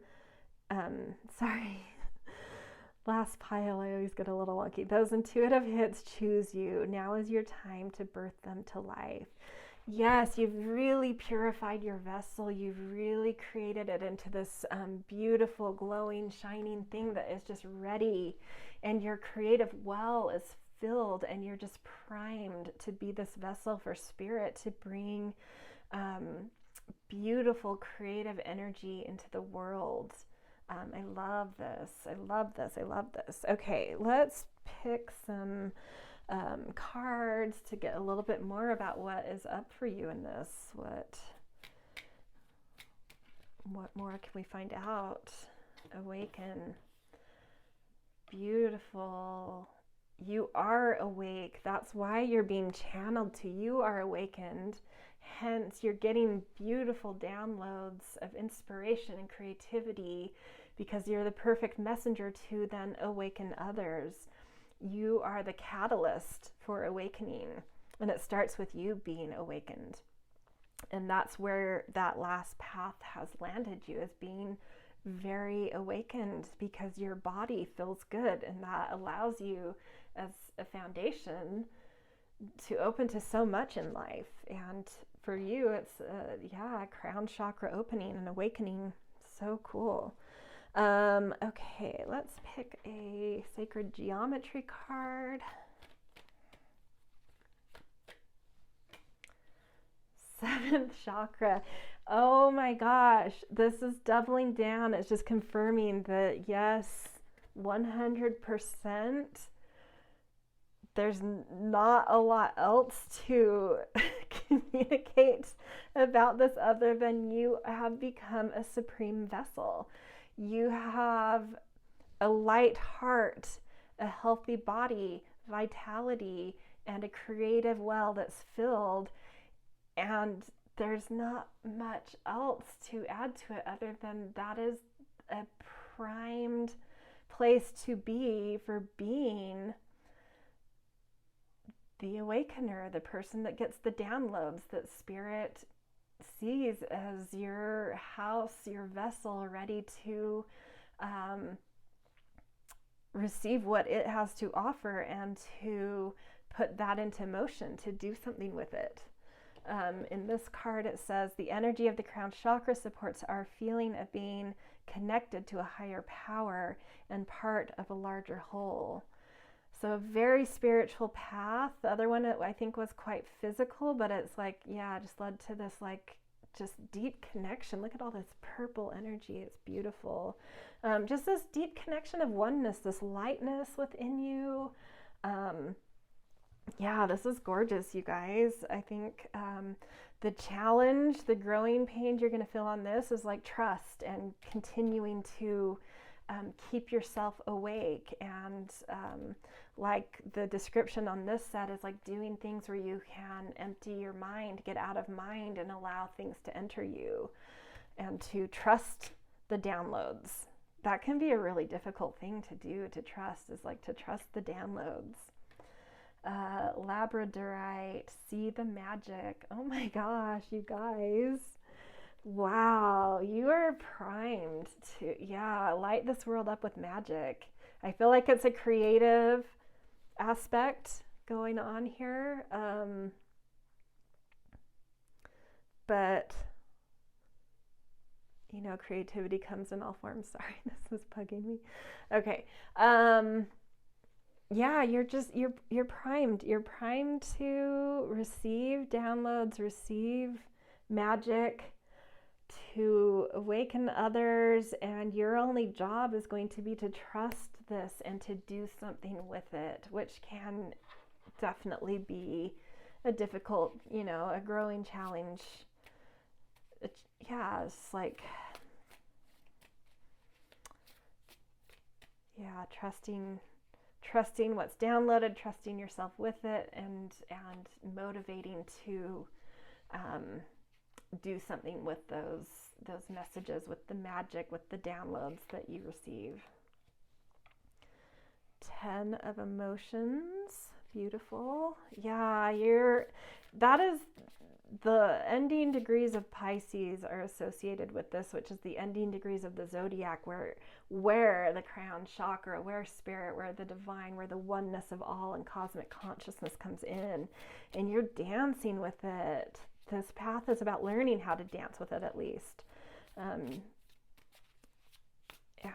Speaker 2: last pile, I always get a little wonky. Those intuitive hits choose you. Now is your time to birth them to life. Yes, you've really purified your vessel. You've really created it into this beautiful, glowing, shining thing that is just ready. And your creative well is filled and you're just primed to be this vessel for spirit to bring beautiful, creative energy into the world. I love this. I love this. I love this. Okay, let's pick some cards to get a little bit more about what is up for you in this. What more can we find out? Awaken. Beautiful. You are awake. That's why you're being channeled to. You are awakened. Hence, you're getting beautiful downloads of inspiration and creativity because you're the perfect messenger to then awaken others. You are the catalyst for awakening, and it starts with you being awakened. And that's where that last path has landed you, as being very awakened, because your body feels good, and that allows you as a foundation open to so much in life. And for you, it's a crown chakra opening and awakening. So cool. Okay, let's pick a sacred geometry card. Seventh chakra. Oh my gosh, this is doubling down. It's just confirming that yes, 100%. There's not a lot else to communicate about this other than you have become a supreme vessel. You have a light heart, a healthy body, vitality, and a creative well that's filled. And there's not much else to add to it other than that is a primed place to be for being the awakener, the person that gets the downloads that spirit sees as your house, your vessel, ready to receive what it has to offer and to put that into motion, to do something with it. In this card, it says, the energy of the crown chakra supports our feeling of being connected to a higher power and part of a larger whole. So a very spiritual path. The other one I think was quite physical, but it's like, yeah, just led to this like just deep connection. Look at all this purple energy. It's beautiful. Just this deep connection of oneness, this lightness within you. Yeah, this is gorgeous, you guys. I think the challenge, the growing pains you're going to feel on this is like trust and continuing to keep yourself awake. And like the description on this set is like doing things where you can empty your mind, get out of mind, and allow things to enter you, and to trust the downloads. That can be a really difficult thing to do, to trust, is like to trust the downloads. Labradorite, see the magic. Oh my gosh, you guys. Wow, you are primed to, light this world up with magic. I feel like it's a creative aspect going on here. But, you know, creativity comes in all forms. Sorry, this is bugging me. Okay. Yeah, you're primed. You're primed to receive downloads, receive magic, to awaken others, and your only job is going to be to trust this and to do something with it, which can definitely be a difficult, a growing challenge. It's like, trusting what's downloaded, trusting yourself with it, and motivating to do something with those messages, with the magic, with the downloads that you receive. 10 of emotions, beautiful. Yeah, that is the ending degrees of Pisces are associated with this, which is the ending degrees of the zodiac, where the crown chakra, where spirit, where the divine, where the oneness of all and cosmic consciousness comes in, and you're dancing with it. This path is about learning how to dance with it, at least.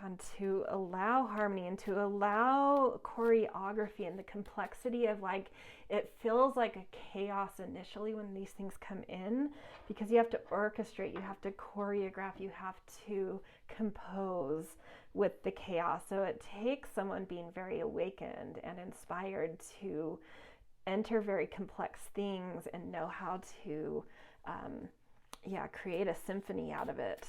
Speaker 2: And to allow harmony and to allow choreography and the complexity of, like, it feels like a chaos initially when these things come in, because you have to orchestrate, you have to choreograph, you have to compose with the chaos. So it takes someone being very awakened and inspired to enter very complex things and know how to create a symphony out of it.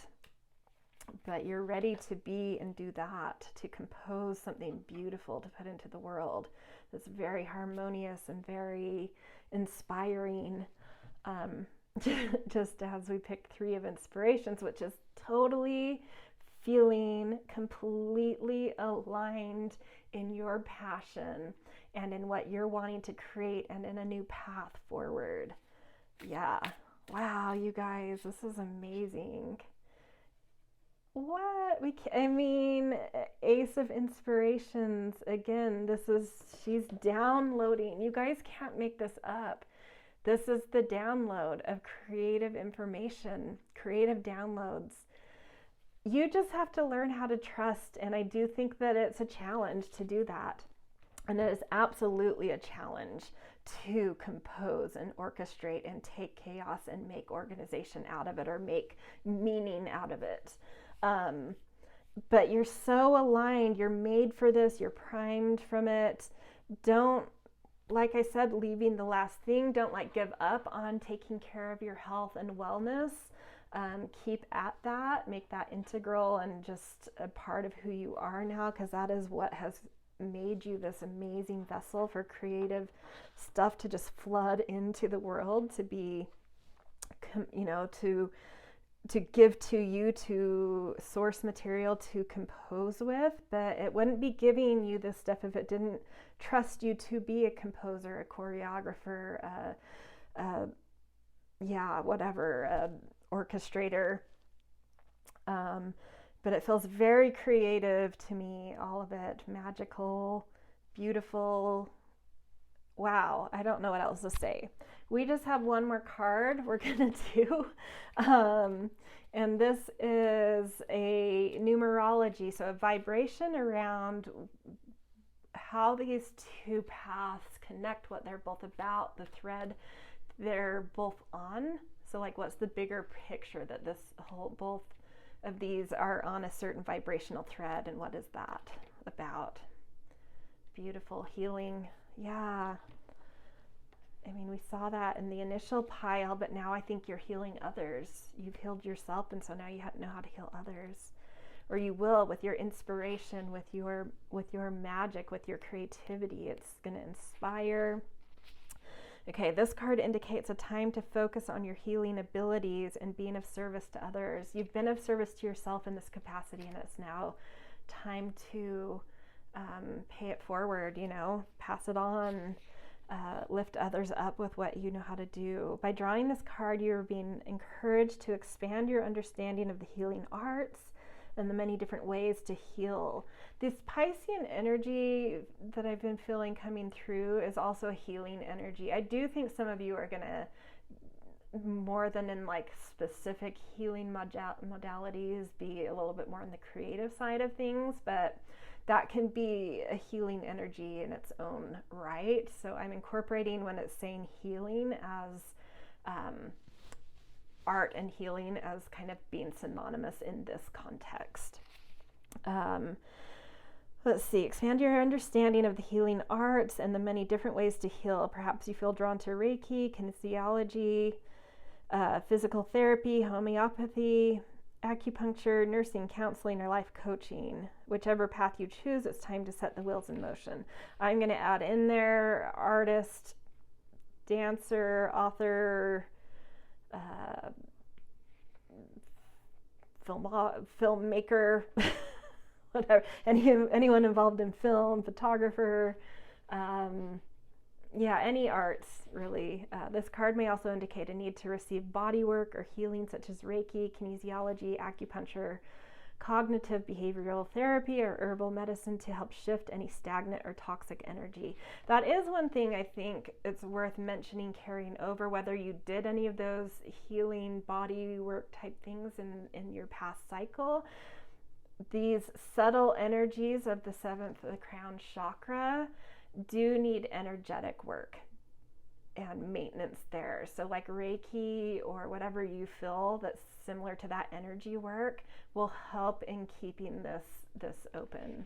Speaker 2: But you're ready to be and do that, to compose something beautiful to put into the world that's very harmonious and very inspiring. Just as we picked 3 of inspirations, which is totally feeling completely aligned in your passion and in what you're wanting to create and in a new path forward. Yeah. Wow, you guys, this is amazing. What? I mean, Ace of Inspirations. Again, she's downloading. You guys can't make this up. This is the download of creative information, creative downloads. You just have to learn how to trust, and I do think that it's a challenge to do that. And it is absolutely a challenge to compose and orchestrate and take chaos and make organization out of it or make meaning out of it. But you're so aligned, you're made for this, you're primed from it. Don't, like I said, leaving the last thing, don't like give up on taking care of your health and wellness. Keep at that, make that integral and just a part of who you are now, because that is what has made you this amazing vessel for creative stuff to just flood into the world, to be, to give to you, to source material to compose with. But it wouldn't be giving you this stuff if it didn't trust you to be a composer, a choreographer, orchestrator. But it feels very creative to me, all of it, magical, beautiful. Wow, I don't know what else to say. We just have one more card we're gonna do. And this is a numerology, so a vibration around how these two paths connect, what they're both about, the thread they're both on. So like, what's the bigger picture that both of these are on a certain vibrational thread, and what is that about? Beautiful healing. Yeah. I mean, we saw that in the initial pile, but now I think you're healing others. You've healed yourself, and so now you know how to heal others. Or you will, with your inspiration, with your magic, with your creativity. It's going to inspire. Okay, this card indicates a time to focus on your healing abilities and being of service to others. You've been of service to yourself in this capacity, and it's now time to pay it forward, pass it on, lift others up with what you know how to do. By drawing this card, you're being encouraged to expand your understanding of the healing arts and the many different ways to heal. This Piscean energy that I've been feeling coming through is also a healing energy. I do think some of you are going to, more than in like specific healing modalities, be a little bit more on the creative side of things, but that can be a healing energy in its own right. So I'm incorporating, when it's saying healing, as art and healing as kind of being synonymous in this context. Let's see, expand your understanding of the healing arts and the many different ways to heal. Perhaps you feel drawn to Reiki, kinesiology, physical therapy, homeopathy, acupuncture, nursing, counseling, or life coaching. Whichever path you choose, it's time to set the wheels in motion. I'm going to add in there artist, dancer, author, filmmaker, whatever, anyone involved in film, photographer, any arts really. This card may also indicate a need to receive body work or healing such as Reiki, kinesiology, acupuncture, cognitive behavioral therapy, or herbal medicine to help shift any stagnant or toxic energy. That is one thing I think it's worth mentioning, carrying over, whether you did any of those healing body work type things in your past cycle. These subtle energies of the seventh, the crown chakra, do need energetic work and maintenance there. So like Reiki or whatever you feel that's similar to that energy work will help in keeping this open.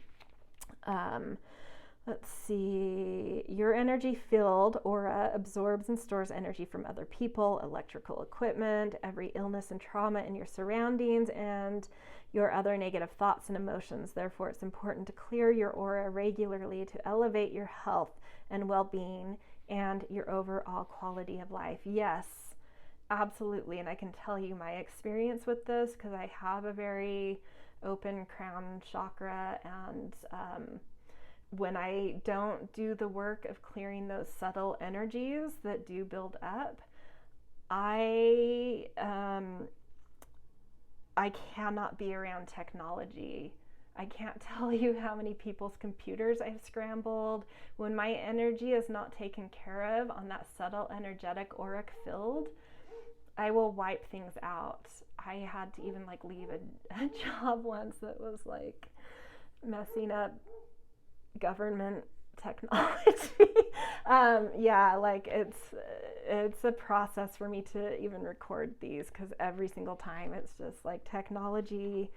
Speaker 2: Let's see, your energy field aura absorbs and stores energy from other people, electrical equipment, every illness and trauma in your surroundings, and your other negative thoughts and emotions. Therefore, it's important to clear your aura regularly to elevate your health and well-being and your overall quality of life. Yes, absolutely. And I can tell you my experience with this, because I have a very open crown chakra, and when I don't do the work of clearing those subtle energies that do build up, I I cannot be around technology. I can't tell you how many people's computers I've scrambled. When my energy is not taken care of on that subtle energetic auric field, I will wipe things out. I had to even like leave a job once that was like messing up government technology. Yeah, like it's a process for me to even record these, because every single time it's just like technology,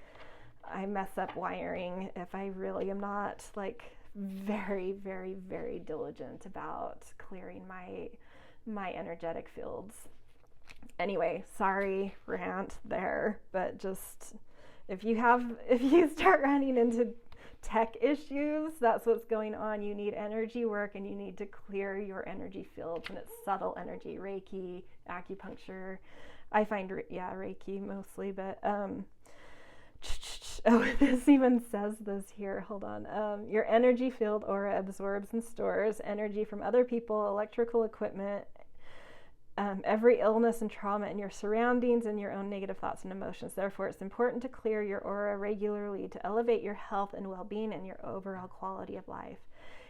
Speaker 2: I mess up wiring if I really am not like very, very, very diligent about clearing my energetic fields. Anyway, sorry, rant there, but just if you start running into tech issues, that's what's going on. You need energy work, and you need to clear your energy fields, and it's subtle energy, Reiki, acupuncture. I find Reiki mostly, but oh, this even says this here. Hold on. Your energy field aura absorbs and stores energy from other people, electrical equipment, every illness and trauma in your surroundings, and your own negative thoughts and emotions. Therefore, it's important to clear your aura regularly to elevate your health and well-being and your overall quality of life.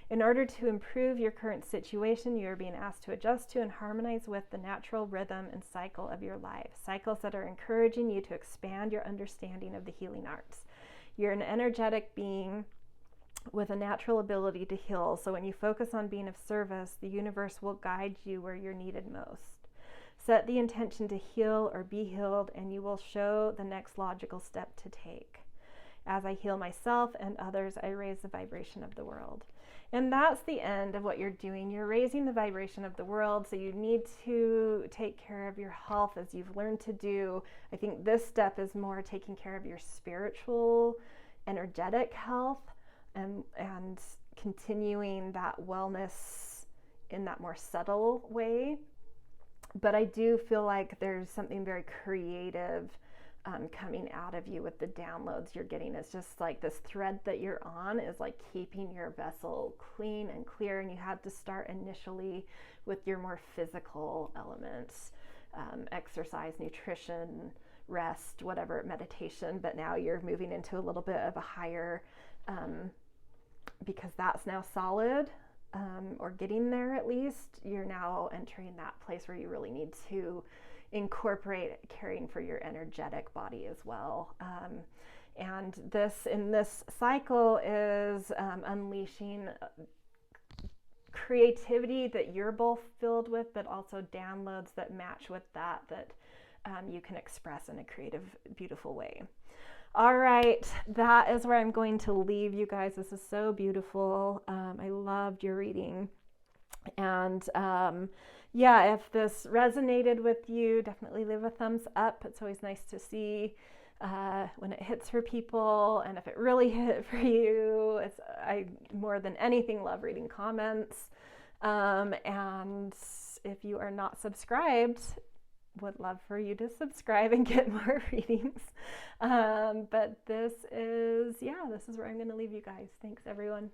Speaker 2: In order to improve your current situation, you are being asked to adjust to and harmonize with the natural rhythm and cycle of your life, cycles that are encouraging you to expand your understanding of the healing arts. You're an energetic being with a natural ability to heal, so when you focus on being of service, the universe will guide you where you're needed most. Set the intention to heal or be healed, and you will show the next logical step to take. As I heal myself and others, I raise the vibration of the world. And that's the end of what you're doing. You're raising the vibration of the world, so you need to take care of your health as you've learned to do. I think this step is more taking care of your spiritual, energetic health, and continuing that wellness in that more subtle way. But I do feel like there's something very creative coming out of you with the downloads you're getting. It's just like this thread that you're on is like keeping your vessel clean and clear, and you had to start initially with your more physical elements, exercise, nutrition, rest, whatever, meditation, but now you're moving into a little bit of a higher, because that's now solid, or getting there at least, you're now entering that place where you really need to incorporate caring for your energetic body as well. And this in this cycle is unleashing creativity that you're both filled with, but also downloads that match with that you can express in a creative, beautiful way. All right, that is where I'm going to leave you guys. This is so beautiful. I loved your reading. And yeah, if this resonated with you, definitely leave a thumbs up. It's always nice to see when it hits for people. And if it really hit for you, I more than anything love reading comments. And if you are not subscribed, would love for you to subscribe and get more readings. But this is where I'm going to leave you guys. Thanks, everyone.